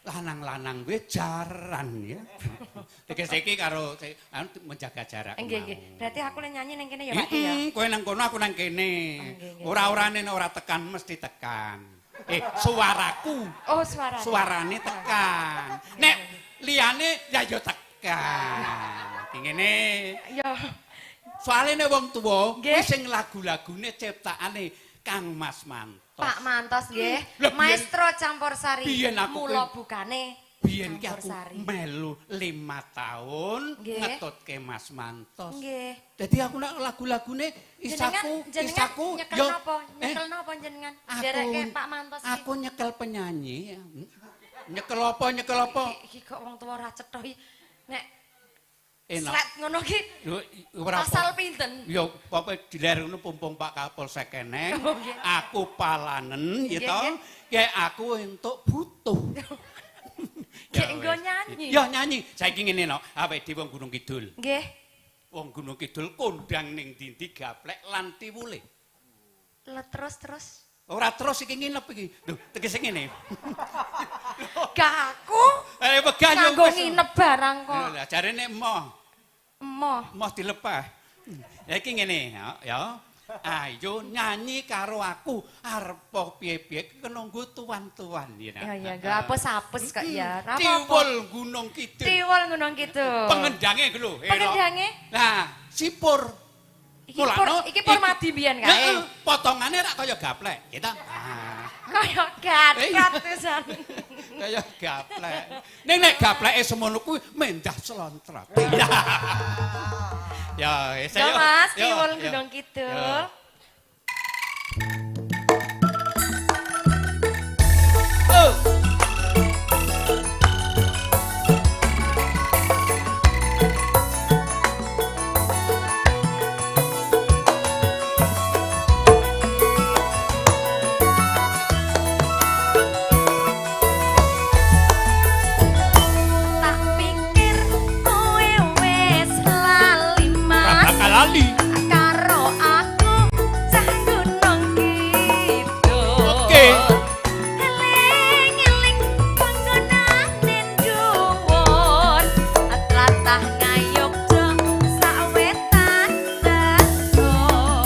Lanang-lanang kuwi jaran ya. Tegese iki karo menjaga jarak. nggih nggih. Berarti aku le nyanyi ning kene ya Pak D ya. Kowe nang kono aku nang kene. nggih. Ora-orane nek ora tekan mesti tekan. Suaraku, Oh suara. suarane tekan. Nek liyane ya yo tekan. Iki ngene. Ya. Soale nek wong tuwa Nggih. kuwi sing lagu-lagune ciptaane Kang Mas Mantos. Pak Mantos nggih. Lah, biyen- Maestro Campursari. biyen aku Mula kuwi- bukane Biyen ki aku Campursari. melu 5 tahun Nggih. ngetutke Mas Mantos. Nggih. Jadi aku nak lagu-lagune isaku, nyekel yo, napa? Nyekel napa jenengan? aku, Dereke Pak Mantos iki. aku nyekel penyanyi. Nyekel apa, nyekel apa? Iki kok wong tuwa ora cetha iki. Nek Enak. slet ngono ki Yo, ora pasal apa. pinten? Yo, pokoke diler ngono pumpung Pak Kapolsek kene. Oh, nggih. Aku palanen Nggih, gitu. nggih. Kayak aku entuk butuh. Gek Ya nggo wis. nyanyi. Ya nyanyi. Saiki ngene no, awake dhewe wong Gunung Kidul. Nggih. Wong Gunung Kidul kondang ning ndi gaplek lan tiwule. Terus. Ora terus iki nginep iki. Lho, tegese ngene. Gak aku Wegah yo nganggo wis. nginep barang kok. Lah jarene emoh, Emoh. emoh dilepah. Ya iki ngene ya. Ayo nyanyi karo aku arep piye-piye kena nggo tuan-tuan ya. Ya gak apes-apes kok ya. Ora apa-apa. Tiwul Gunung Kidul. Tiwul Gunung Kidul. Pengendange ku lho. Pengendange? Lah, sipur. Iki pur madi mbiyen kae. Heeh, potongane rak kaya gaplek, gitu. Kaya gat-gat pisan. Kaya gaplek. Ning nek gapleke semono kuwi mendah selontrot. Ya, wis Ya ayo. Mas, Yo, Tiwul yo. Gunung Kidul. Yo. Tak pikir kowe wis lali Mas. Bakal lali. Karo aku cah Gunung Kidul. Oke. Eling-eling panggonane dhuwur, tlatah Ngayogja sawetan Bogor.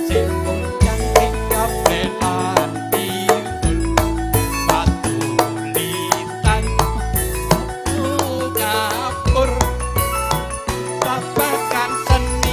Sing kondang ing gapelan tiwul. Patulitan kapur. Babakan seni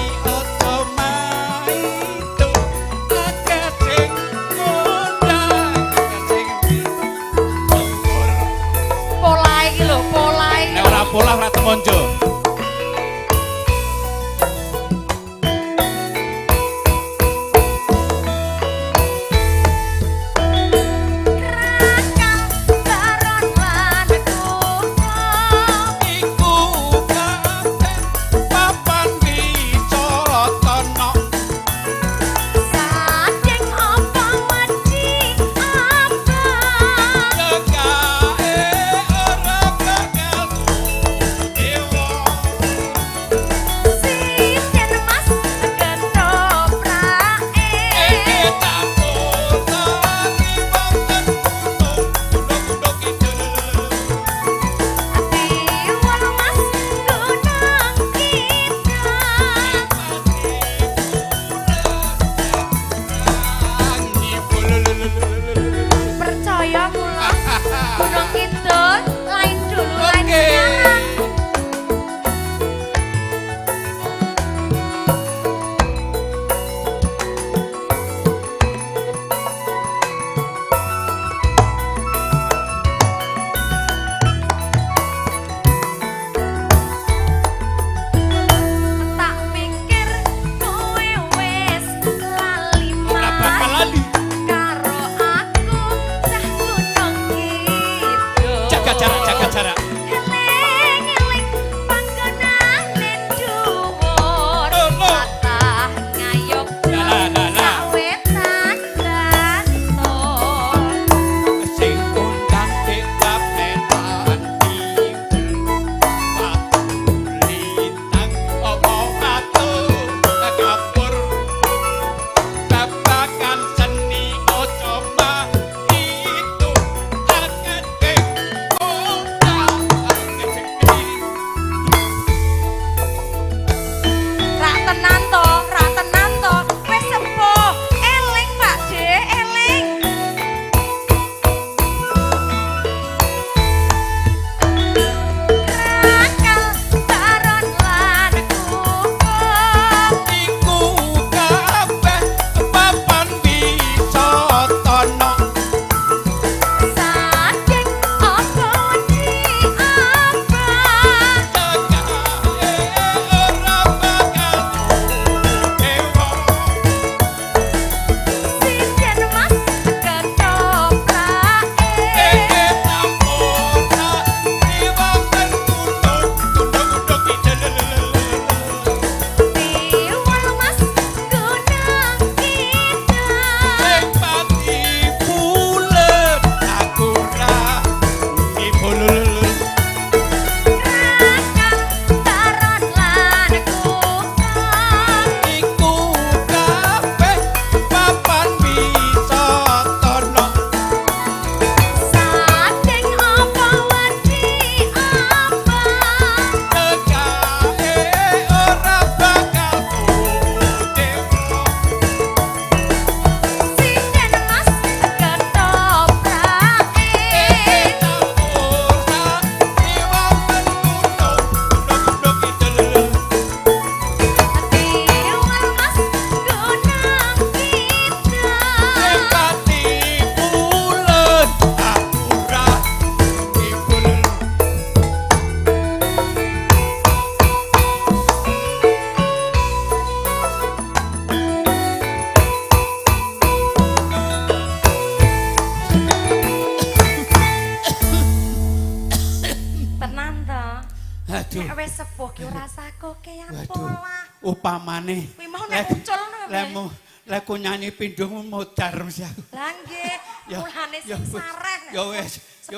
wis sepuh ki ora sakoke ya pola. Upamane. Kuwi mau nek muncul ngono. Lek ku nyanyi pindhung modar mesti aku. Lah nggih, mulane sing sareh. Ya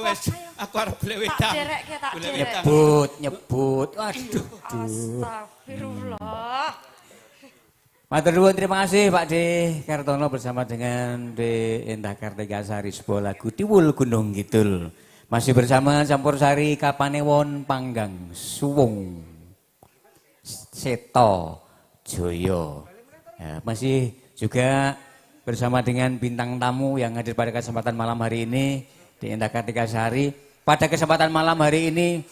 wis, aku arep golek wedang. Tak derekke, tak derek. Nyebut. Waduh. Astagfirullah. Matur nuwun, terima kasih Pak D Kartono bersama dengan D Endah Kartikasari sebuah lagu Tiwul Gunung Kidul. Masih bersama Campursari Kapanewon Panggang Suwung Seto Joyo. Ya, masih juga bersama dengan bintang tamu yang hadir pada kesempatan malam hari ini di Endah Kartikasari. Pada kesempatan malam hari ini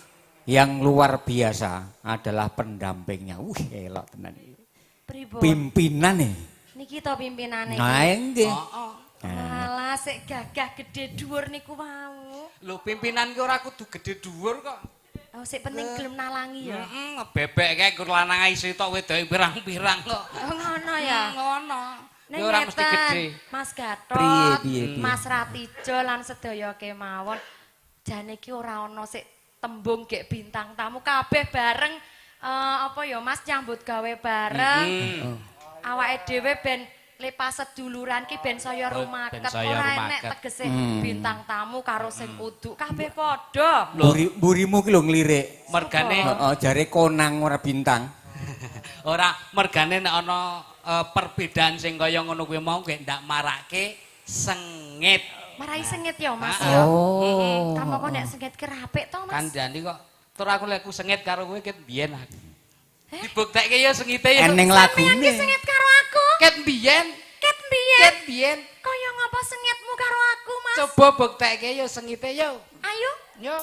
yang luar biasa adalah pendampingnya. Elok tenan. Pimpinan nih. Niki to pimpinane. Nah, nggih. Alah sik gagah gede dhuwur niku wau. Lho pimpinan ki ora kudu gede dhuwur kok. Oh sik penting gelem nalangi ya. Bebek kae kur lanang isi tok wedoke pirang-pirang kok. Oh ngono ya. Ngono. Ning ora mesti gede. Mas Gatot, Mas Ratijo lan sedaya kemawon. Jane iki ora ana sik tembung gek bintang tamu kabeh bareng apa ya Mas nyambut gawe bareng. Awake dhewe ben lepas seduluran ki ben saya rumaket ora enek tegese bintang tamu karo sing uduk kabeh padha. Mburimu ki lho nglirik. Mergane jare konang ora bintang. Ora mergane nek ana perbedaan sing kaya ngono kuwi mau gek ndak marake sengit. Marai sengit ya Mas. Oh. Kamu kok nek sengit kerapik to Mas? Kandhani kok tur aku lek ku sengit karo kowe ket biyen aku. Dibuktekke ya sengite ya. Eneng lagune. Sampeyan sengit karo aku. Ket biyen. Ket biyen. Ket biyen. Kaya ngapa sengitmu karo aku, Mas? Coba buktekke ya sengite yo. Ayo. Yo.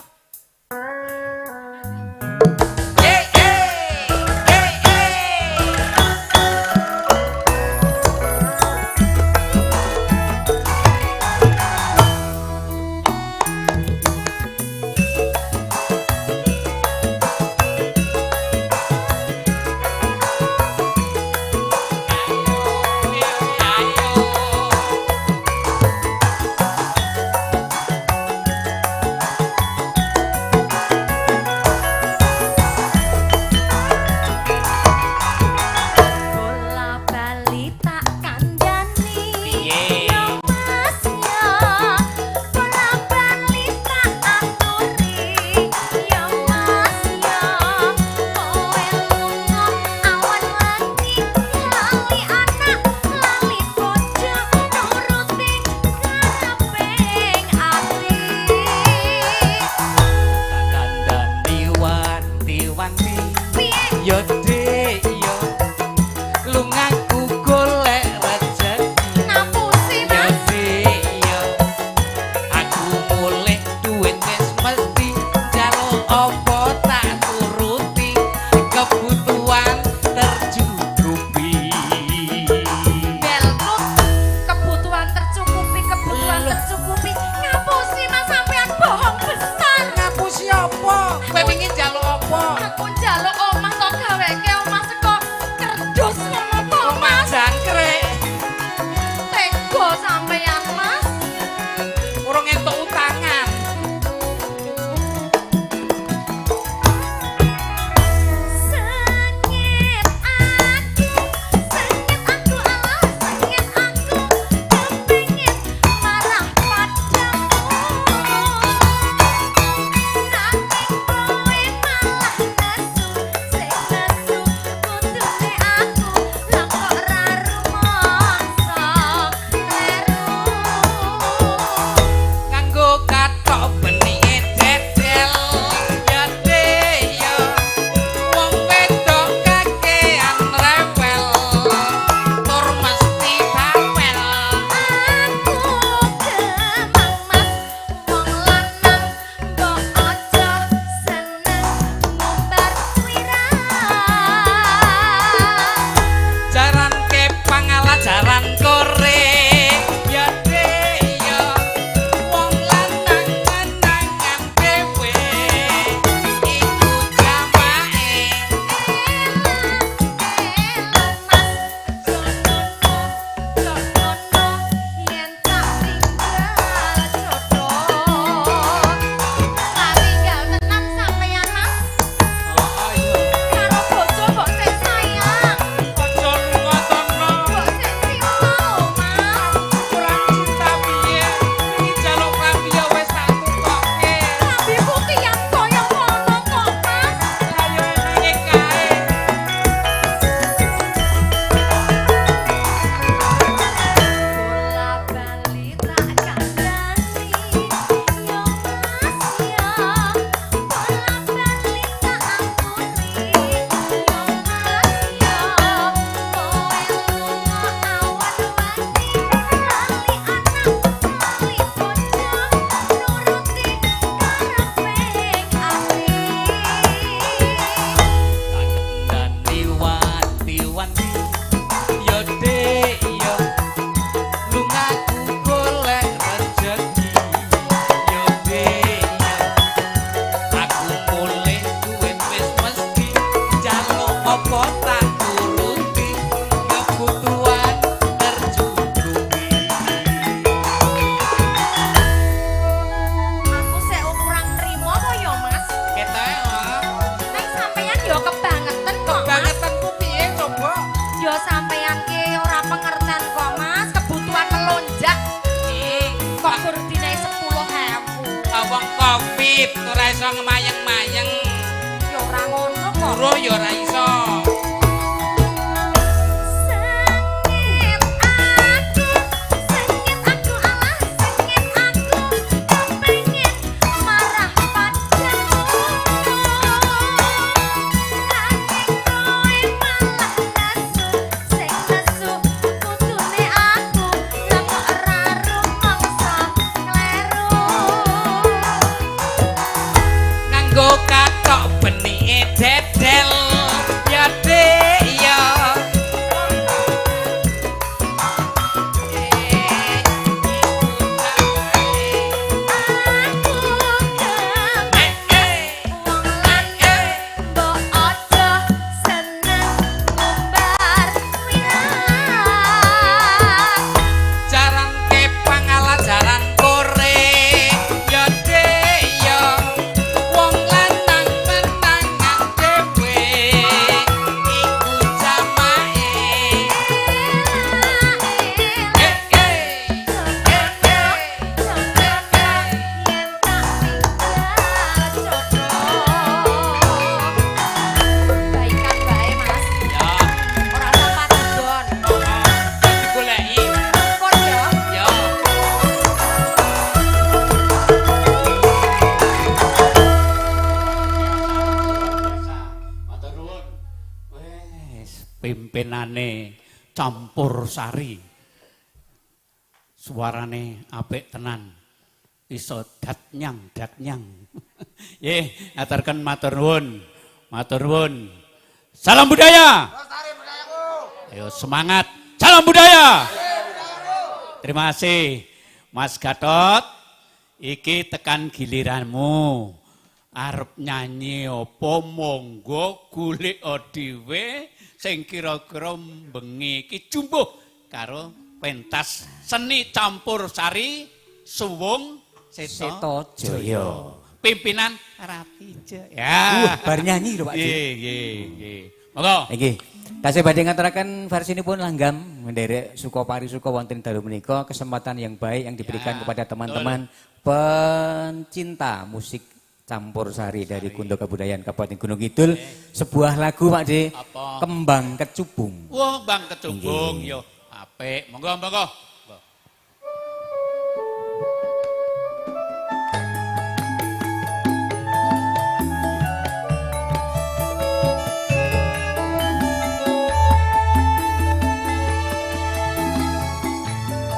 apa tak turuti kebutuhan tercukupi. Aku sik kurang trimo apa ya, Mas? Ketoke Nek sampeyan yo kebangetan kok, Mas. bangetanku piye coba? Yo sampeyan ki ora pengertian kok, Mas. Kebutuhan melonjak. Kok kur dinae 10.000. Wong Covid ora iso ngemayeng-mayeng. Yo ora ngono kok. Buruh ya ora iso. Sengit aku alah sengit aku kepengin marah padamu. Nanging kowe malah nesu, sing nesu kudune aku, lah kok ora rumangsa kleru. Nganggo katok benike dedel ya dek ya. Aku wong lanang mbok aja seneng ngumbar wirat. Jaran kepang ala jaran kore ya dek ya. Wong lanang menangan dhewe iku jamae. Baikan bae, Mas. Ya, Ora tempat didon. digoleki. Pun ya. Ya. Matur nuwun. Wes pimpinane campur sari. Suarane apik tenan. Iso datnyang. Nggih, ngaturken matur nuwun. Matur nuwun. Salam budaya. Ayo semangat. Salam budaya. Terima kasih Mas Gatot. Iki tekan giliranmu. Arep nyanyi apa monggo golek dhewe sing kira-kira bengi iki jumbuh karo pentas seni campur sari suwung Seto Jaya. Pimpinan Ratijo. Ya. Bar nyanyi lho Pak Dik. Nggih. Monggo. Nggih. Tasih badhe ngaturaken versinipun langgam menderek Sukopari Suko wonten dalu menika kesempatan yang baik yang diberikan Ya, kepada teman-teman pencinta musik campur sari dari Kundo Kebudayaan Kabupaten Gunung Kidul. Sebuah lagu Pak De, Apa? Kembang Kecubung. Wah, Bang Kecubung Nggih. yo apik. Monggo.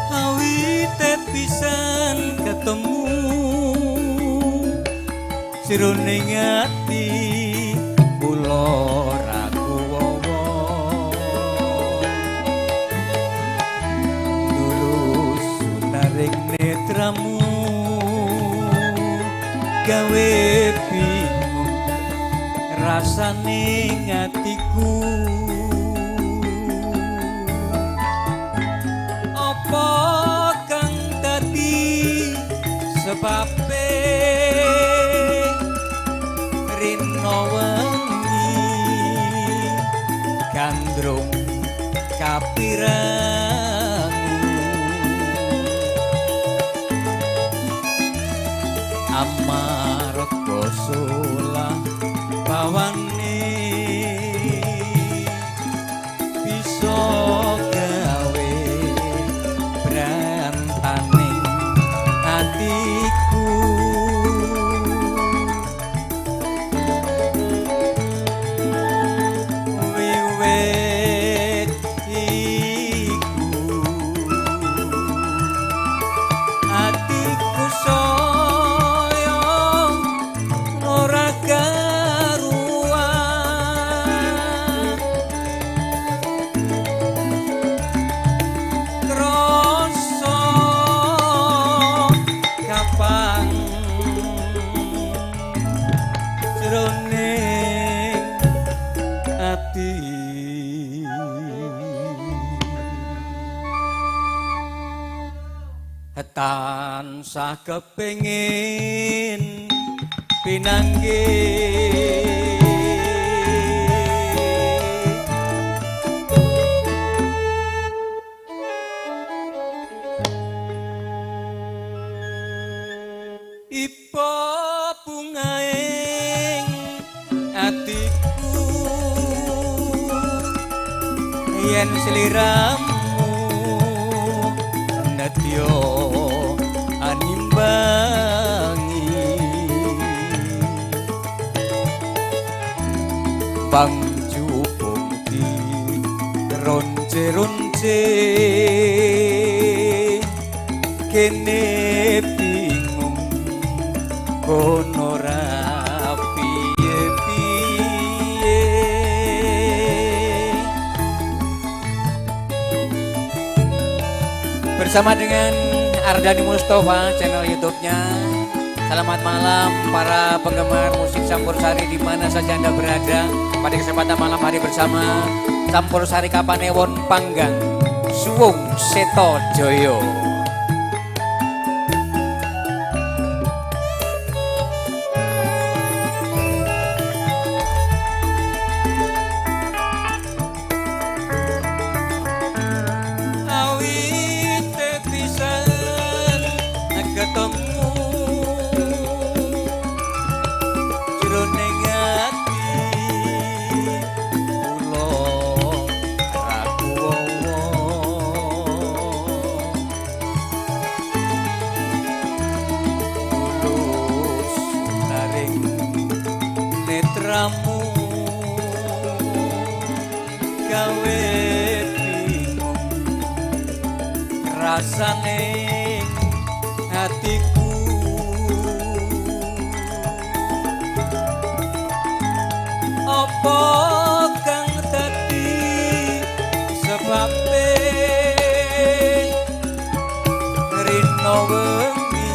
Awite pisan ketemu sironing ati kula ragu wawa tulus sunaring netramu gawe bingung rasane atiku. Apa kang dadi sebabe rino wengi gandrung kapirangmu amarga solah bawane bisa gawe brantaning atiku. Wiwit iku atiku saya tansah kepengin pinanggih ipo bungaing atiku yen sliramu nedya animbangi pangjupung di ronce-ronce kene bingung kono ra piye-piye bersama dengan Ardani Mustafa channel YouTube-nya. Selamat malam para penggemar musik Campursari di mana saja Anda berada. Pada kesempatan malam hari bersama Campursari Kapanewon Panggang Suwung Seto Joyo. Netramu gawe bingung rasane hatiku apa kang dadi sebabe rino wengi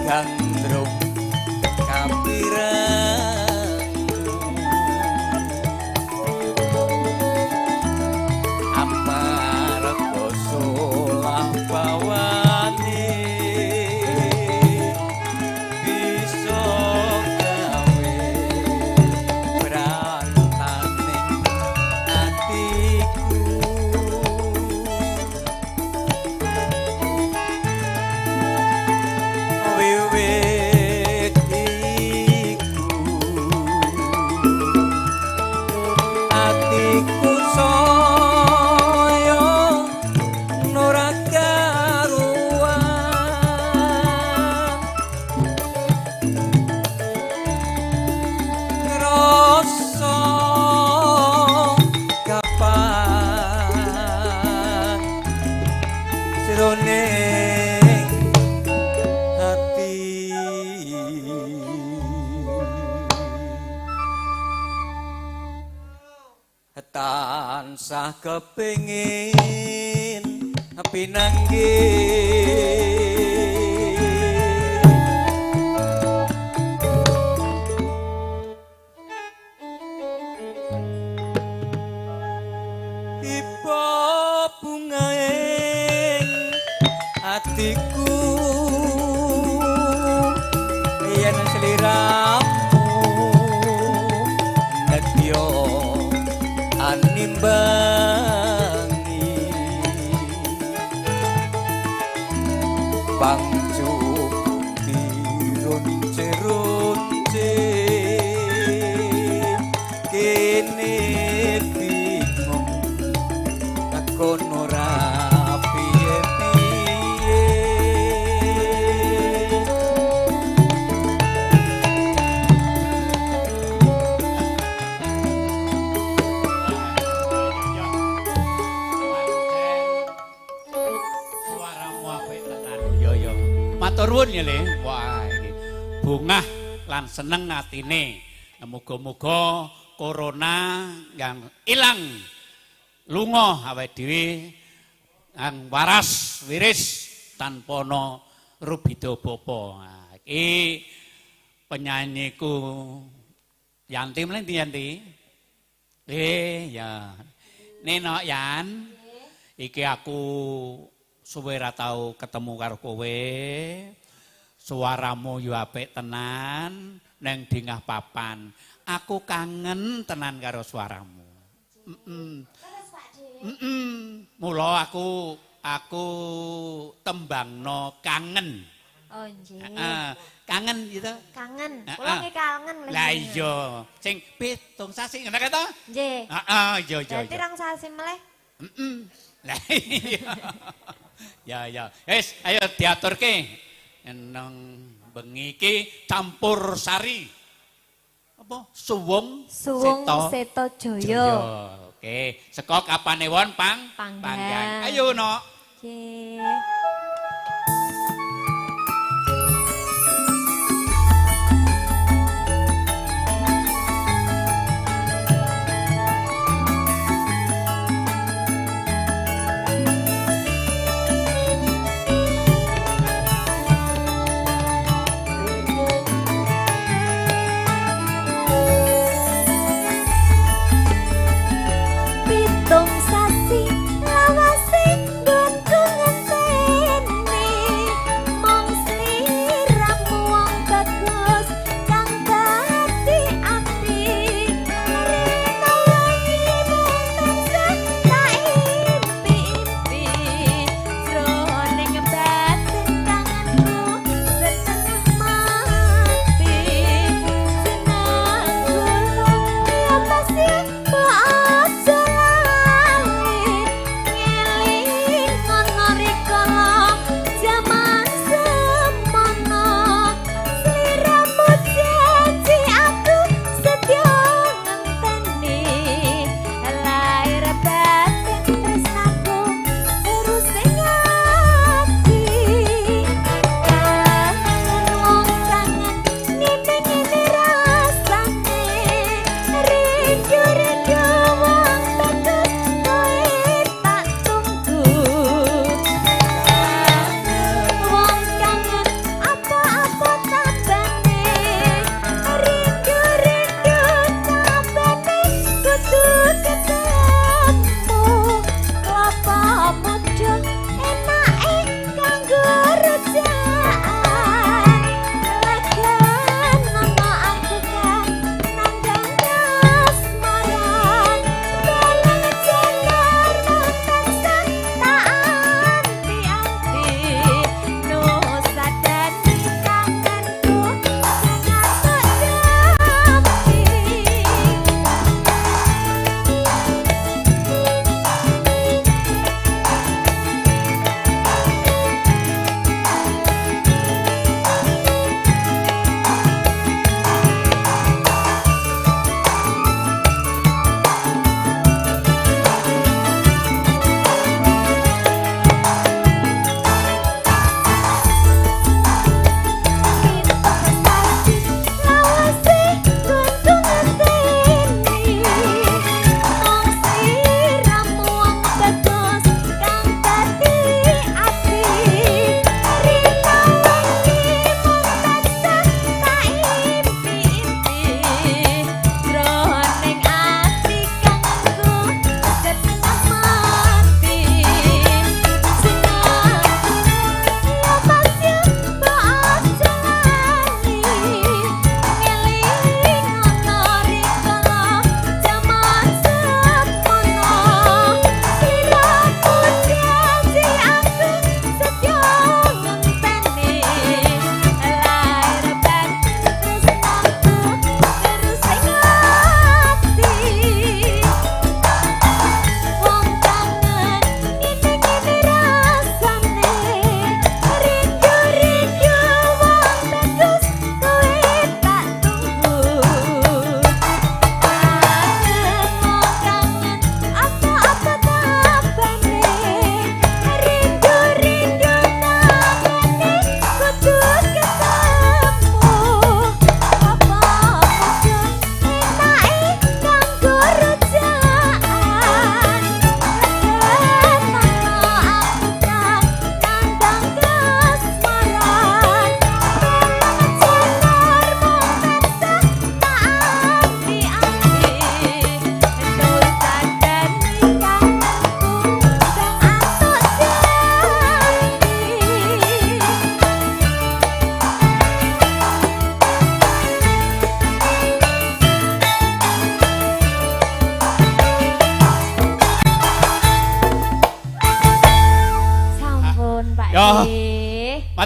gandrung tansah kepengin pinanggih ipo bungaing atiku yen sliramu nedya animbangi pangjupung di ronce-ronce kene bingung kono ra piye-piye Matur nuwun ya Le. Wah, ini bungah lan seneng atine. Muga-muga corona yang ilang lunga awake dhewe ang waras wiris tanpa ana rubida bapa. Nah, iki penyanyiku Yanti mlen Yanti. Ya. Nenok Yan. Iki aku suwe ra tau ketemu karo kowe. Suaramu yo apik tenan neng dingah papan. Aku kangen tenan karo suaramu. Mula aku tembangno kangen. Oh nggih. Kangen gitu. Kangen. Kula nggih kangen lho. Lah iya, sing 7 sasi ngono kae to? Nggih. Heeh, iya iya. Berarti rong sasi meleh. Lah iya. Ya ya. Wis, ayo diaturke. Nang bengi iki campur sari. Apa? Suwung Seto Jaya. Oke, saka Kapanewon Panggang. Ayo no. Nggih. Pitung sasi lawase nggonku ngenteni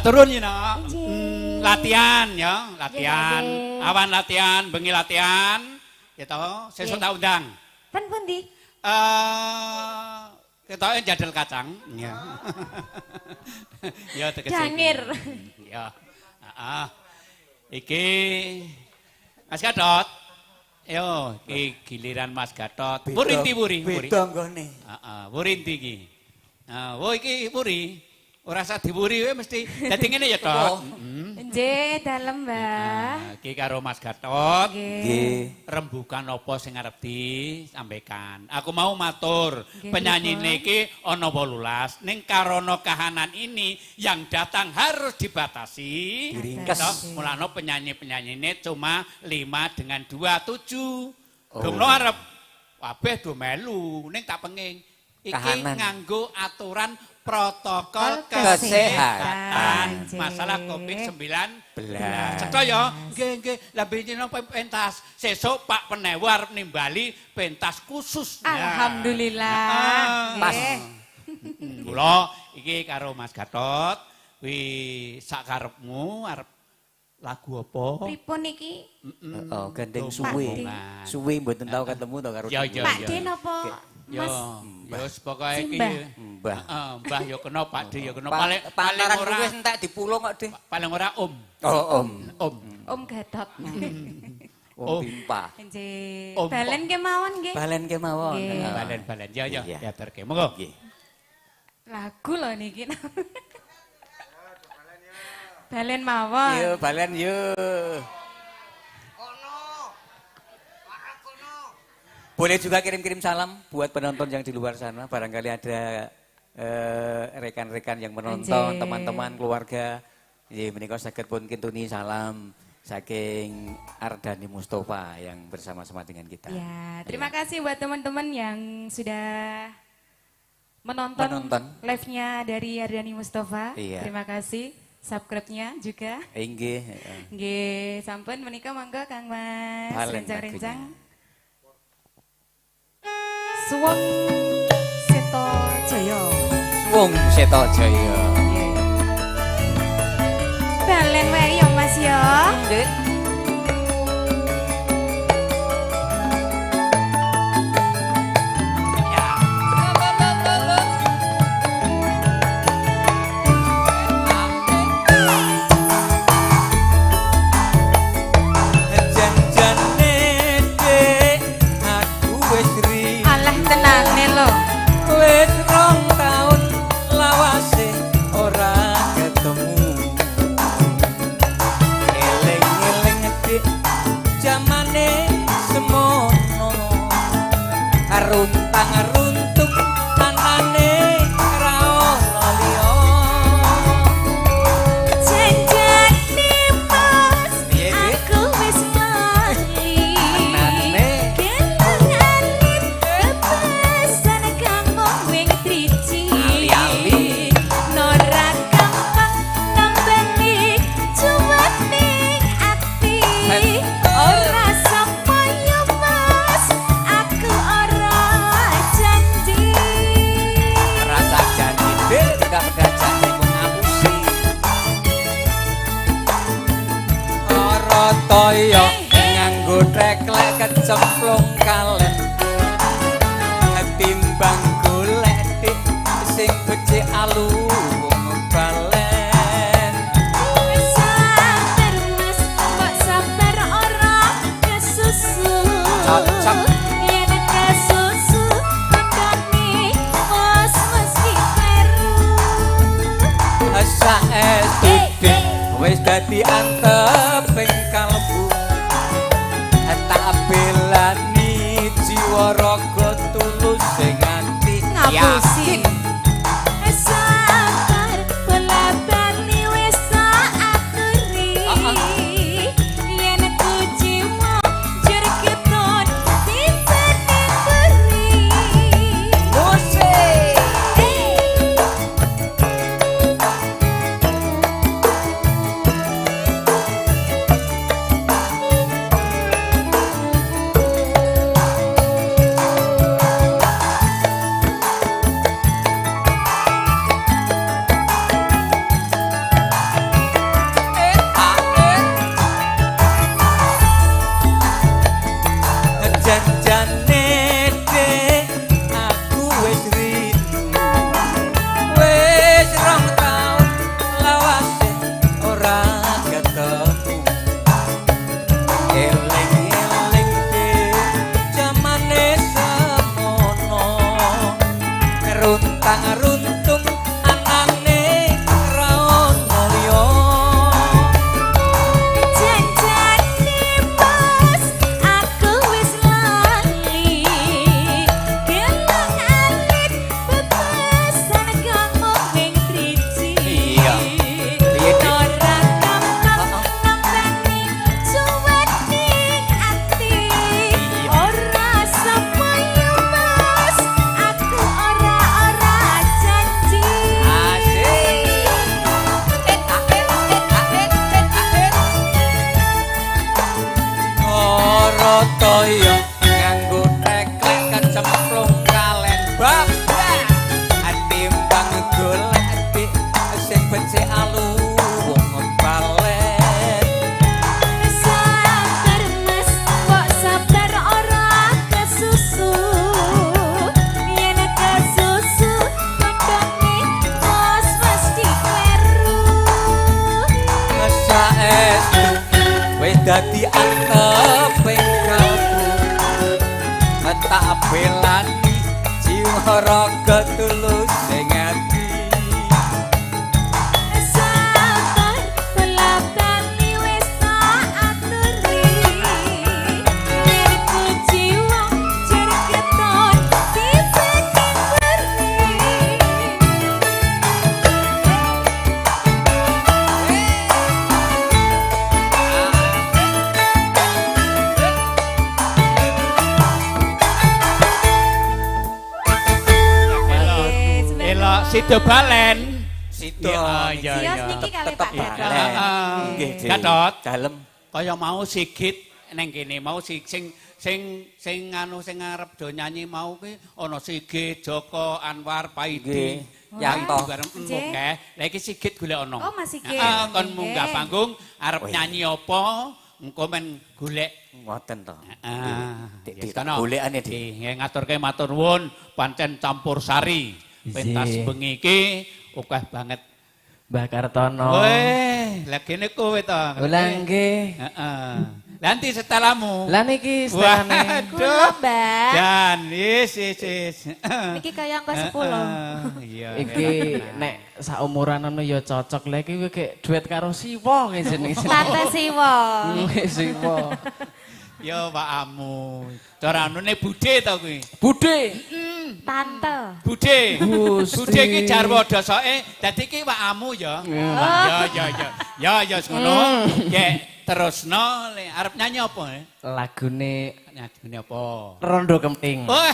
Matur nuwun Yina. Latihan ya, latihan. Awan latihan, bengi latihan. Gitu, sesuk tak undang. Ten pundi? Ketoke jadel kacang. Ya. Ya tegese. Dangir. Ya. Heeh. Iki Mas Gatot. Yo, iki giliran Mas Gatot. Wurinti wuri. Beda nggone. Heeh, wurinti iki. Nah, wo iki wuri. Ora usah diwuri wae mesti. Dadi ngene ya, Tok. Nggih, dalem, Mbah. Iki karo Mas Gatot. Nggih. Rembukan apa sing arep disampaikan. Aku mau matur, Nggih, penyanyine iki ana 18. Ning karana kahanan ini yang datang harus dibatasi. Diringkes. Mulane penyanyi-penyanyine cuma 5 dengan 2 7. Dongno arep kabeh do melu ning tak penging iki Kahanan. nganggo aturan protokol Kesehatan. kesehatan masalah COVID-19. Belas. Cetha ya, nggih. Lah benjino pentas. Sesuk Pak Penewu arep nimbali pentas khusus. Alhamdulillah. Pas. Nggih. Kula iki karo Mas Gatot, kuwi sak karepmu arep lagu apa? Pripun iki? Oh, gandeng suwe. Suwe mboten tau ketemu to karo. Ya. Pak Den apa Ya, Mas? wis pokoke iki. Simbah. Mbah. Heeh, Mbah ya kena, Pak De ya kena. Pantaran ora wis entek dipulung kok, Dik. paling ora Om. Oh, Om. Om. Om Gatot. Om Pimpa. Nggih. Om. Balen kemawon nggih. Balen kemawon. Nggih. Balen. Ya, Iya. diaturke. Monggo. Nggih. Lagu lho niki. Balen mawon. Yo, balen yo. Boleh juga kirim-kirim salam buat penonton yang di luar sana. Barangkali ada rekan-rekan yang menonton, Anjir. teman-teman, keluarga. Jadi menika saged pun kintuni salam saking Ardani Mustafa yang bersama-sama dengan kita. Ya, terima kasih buat teman-teman yang sudah menonton live-nya dari Ardani Mustafa. Iya. Terima kasih. Subscribe-nya juga. Inggih. Nggih, sampun menika monggo Kang Mas. Balen Rencang-rencang. Suwung Seto Jaya. Wong Seto Jaya. Balen wae ya Mas ya. Janjane dek aku wis ri. Alah tenane lho. Wis 2 taun lawase ora ketemu. Eling-eling dik jamane semono. Aruntang-aruntung anane ra ono liya. Janjane Mas, Piye, Dik? aku wis lali. Anane. Kelangane kepesan kamu wing triji. Ali-ali. Nora gampang nang balik cuma ning ati. Ora samaya Mas, aku ora janji. Rasa janji dik gak pedajane ku ngapusi. Ora toyo nganggo teklek kecemplung kalen. Timbang golek dik sing becik alu wong balen. Sabar Mas, kok sabar ora kesusu. Cocok. Yen kesusu kandhane wis mesti kleru. Saestu dik wis dadi anteping kalbu. Tak belani jiwa raga tulus sing ati Ngapusi. Sabar pelabani wis tak aturi. Yen kucimu jur ketut bisa diberi. musik. dadi anteping kamu tak belani jiwa raga tulus sing ati sabar pelakani wis tak aturi lirku jiwa jar keton disaking Sido balen. Sido. Iya. Sios niki kali Pak Gadot. Nggih, Gadot. dalem. Kaya mau Sigit ning kene mau sing anu sing arep do nyanyi mau kuwi ana Sigit, Joko, Anwar, Paidi. Yanto. Nggih. Lah iki Sigit golek ana. Oh, Mas Sigit. Kon munggah panggung arep nyanyi apa? Engko men golek ngoten to. Heeh. Golekane Dik. Nggih ngaturke matur nuwun pancen campur sari. Pentas bengi iki akeh banget Mbah Kartono. Weh, lah kene kowe to. Lah nggih. Heeh. Lah endi setelamu? Lah niki setelane. Kula, Mbak. Dan wis. Niki kaya angka 10. Iya. Iki nek saumuran anu ya cocok. Lah iki kayak duet karo Siwa jenenge. Tante Siwa. Siwa. Ya Pak Amu. Cara anune budhe to kuwi. Budhe. Tante. Budhe. Gusti. Budhe iki jarwo dosoke. Dadi iki Pak Amu ya. Ya ngono. Nggih, terusno arep nyanyi apa? Lagune Nyanyi apa? Rondo Kemping. Oh,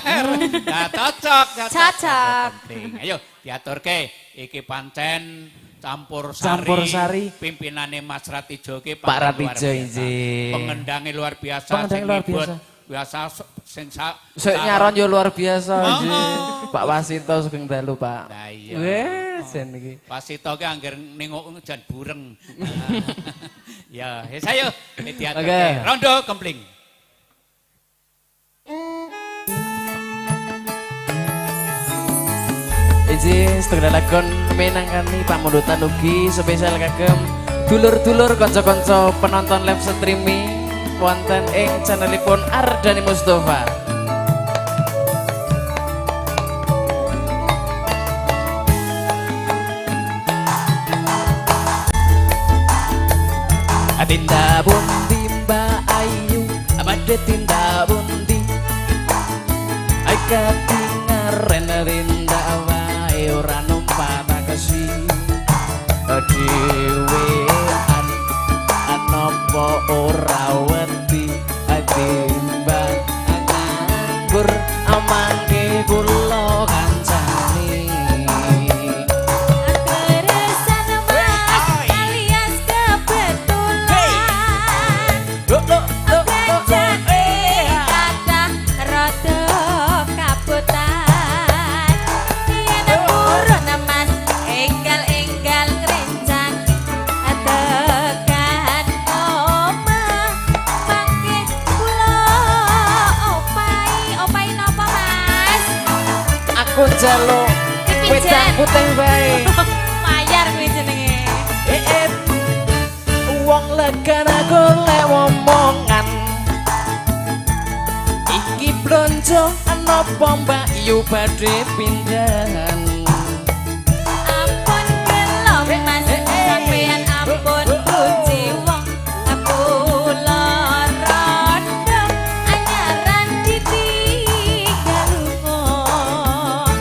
nah, cocok. Cocok. Ayo diaturke iki pancen campur sari. Pimpinane Mas Ratijo ki Pak Ratijo injih. Pengendange luar biasa. Pengendang luar biasa. Biasa sing Sik nyaron yo luar biasa injih. Pak Wasito sugeng dalu, Pak. Lah iya. Wes jen iki. Wasito ki angger nengok jan bureng. Ya, ayo diaturke. Oke. Rondo Kempling. Iji setengah lagon menangani pamundutan ugi spesial kagem dulur-dulur konco-konco penonton live streaming wonten ing channelipun Ardhani Mustofa. Tinda bundi Mbak Ayu, abade tinda bundi, ay katingaren rinda wae ora numpak taksi, dhewean anopo ora wedi, timbang nganggur amangke kula kancani. Jaluk wedang putih bae. Mayar kuwi jenenge. Wong legana golek omongan. Iki blonjo napa Mbak Yu badhe pindahan. Ampun gelem Mas sampeyan ampun puji wong. Kula rondo anyaran ditinggal wong.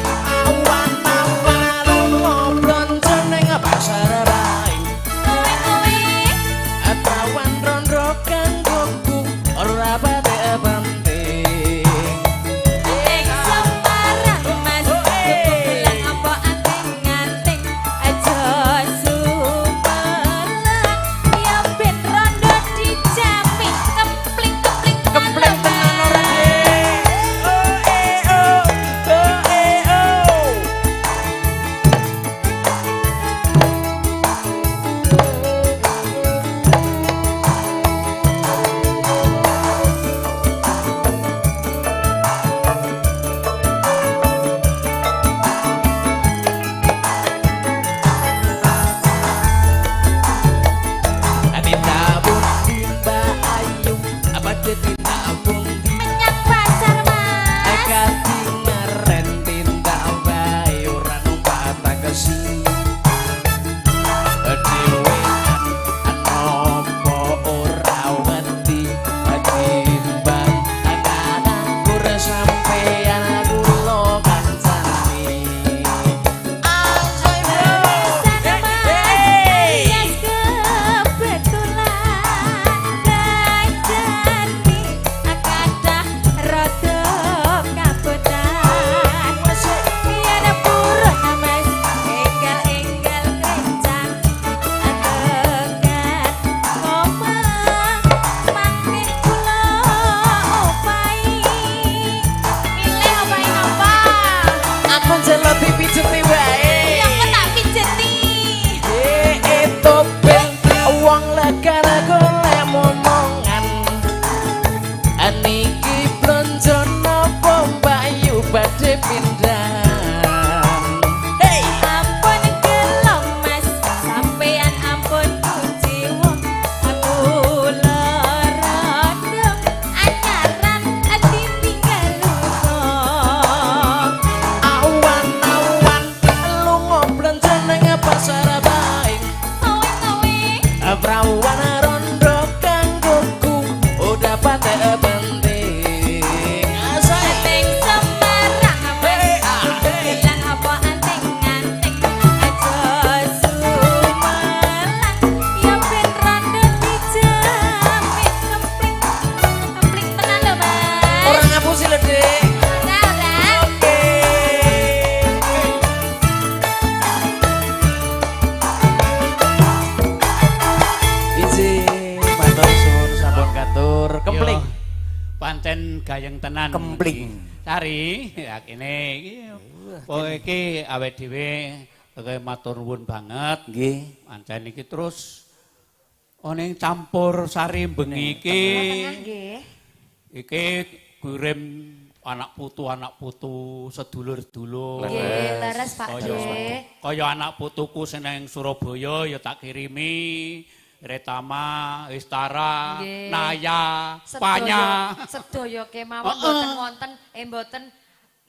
lho, Dik. Oke. Izin matur suwun sampun katur kempling. Yo, pancen gayeng tenan. Kempling. Sari, ya kene iki. Kowe iki awake dhewe kaya matur nuwun banget. Nggih. Pancen iki terus ana ing campur sari bengi iki. Nggih. Iki kirim anak putu sedulur-dulur. Nggih, leres Pak Nggih. Kaya anak putuku sing nang Surabaya ya tak kirimi Retama, Istara, Nggih. Naya, Panya. Sedaya kemawon mboten wonten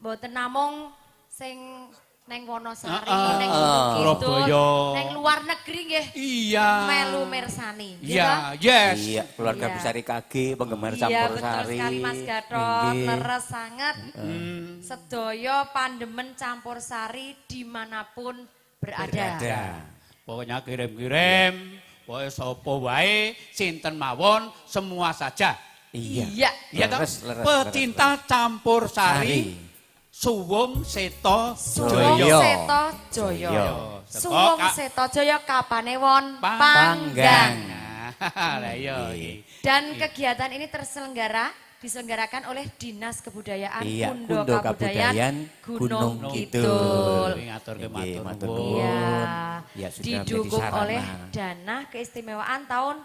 mboten namung sing neng Wonosari, neng Gunung Kidul, Surabaya. neng luar negeri nggih. Iya. Melu mirsani. Iya, yes. Iya, keluarga Iya. besar KG, penggemar Iya campur betul sari. sekali Mas Gatot, Nggih. leres sangat. Sedaya pandemen campur sari dimanapun berada. Pokoknya kirim-kirim, pokoknya sapa wae, sinten mawon, semua saja. Iya. Iya toh? Leres, Pecinta campur sari, Suwung Seto Suwung Joyo. Seto Joyo. Suwung Seto Joyo kapanewon panggang. Lah iya iki. Dan kegiatan ini diselenggarakan oleh Dinas Kebudayaan Iya, Kundo Kundo Kabudayan Kabudayan Gunung Gunung Kidul. Kidul. Ngaturke Nggih, matur matur nuwun. Iya. Ya, sudah Didukung menjadi sarana. oleh dana keistimewaan tahun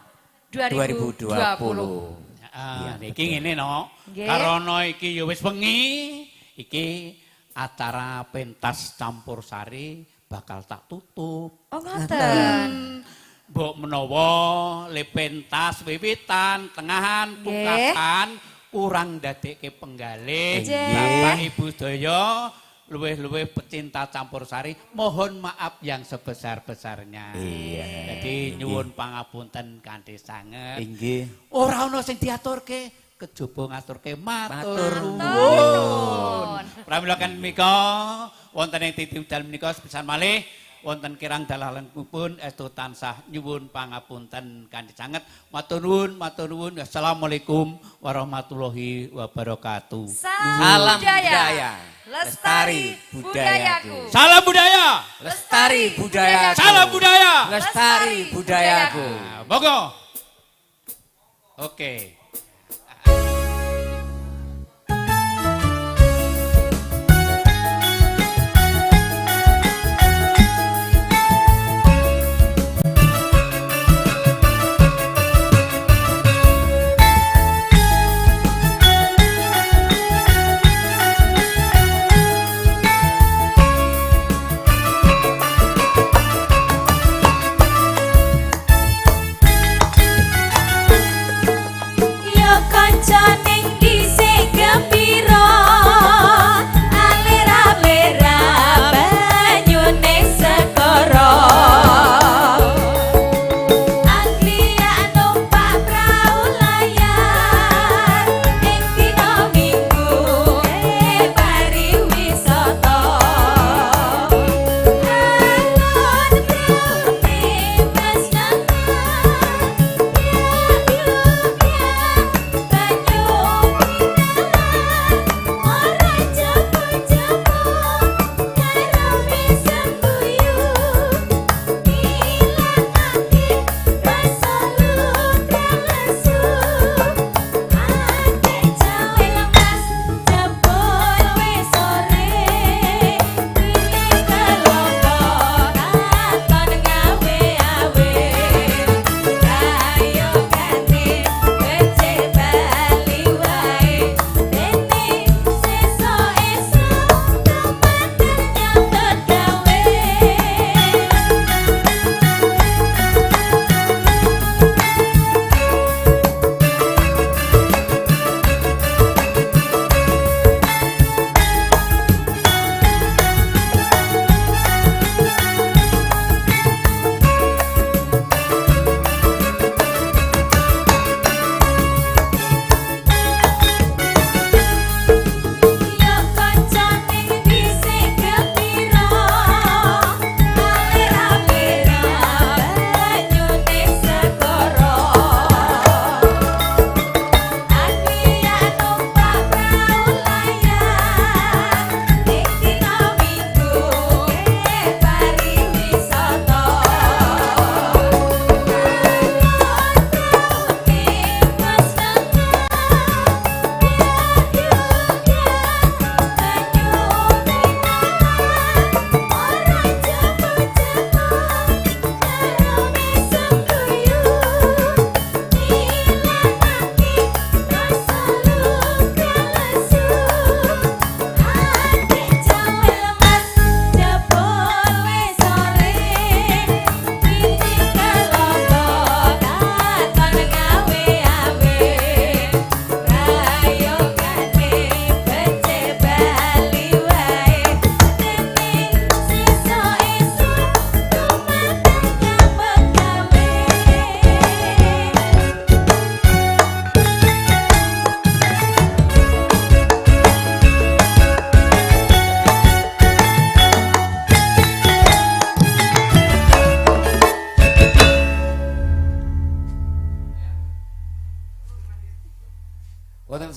2020. 2020. Ah, niki ngene no. Nggih. Karena iki ya wis bengi, iki acara pentas campur sari bakal tak tutup. Oh ngoten. Mbok menawa le pentas wiwitan, tengahan, Nggih. pungkasan kurang dadekke penggalih Nggih. Bapak Ibu sedaya luwih-luwih pecinta campur sari, mohon maaf yang sebesar-besarnya. Iya. Jadi nyuwun pangapunten kanthi sanget. Inggih. Ora ana sing diaturke, kejaba ngaturke matur nuwun. Nuwun. Pramila kan mika wonten ing titih dal menika sepisan malih wonten kirang dalalipun estu tansah nyuwun pangapunten kanthi sanget. Matur nuwun. Assalamualaikum warahmatullahi wabarakatuh. Salam budaya. Lestari budayaku. Salam budaya. Lestari budayaku. Salam budaya. Lestari budayaku. Nah, monggo. Oke.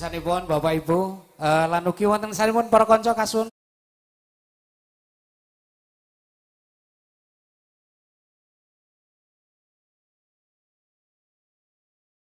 pirsanipun Bapak Ibu lan ugi wonten sanipun para kanca kasun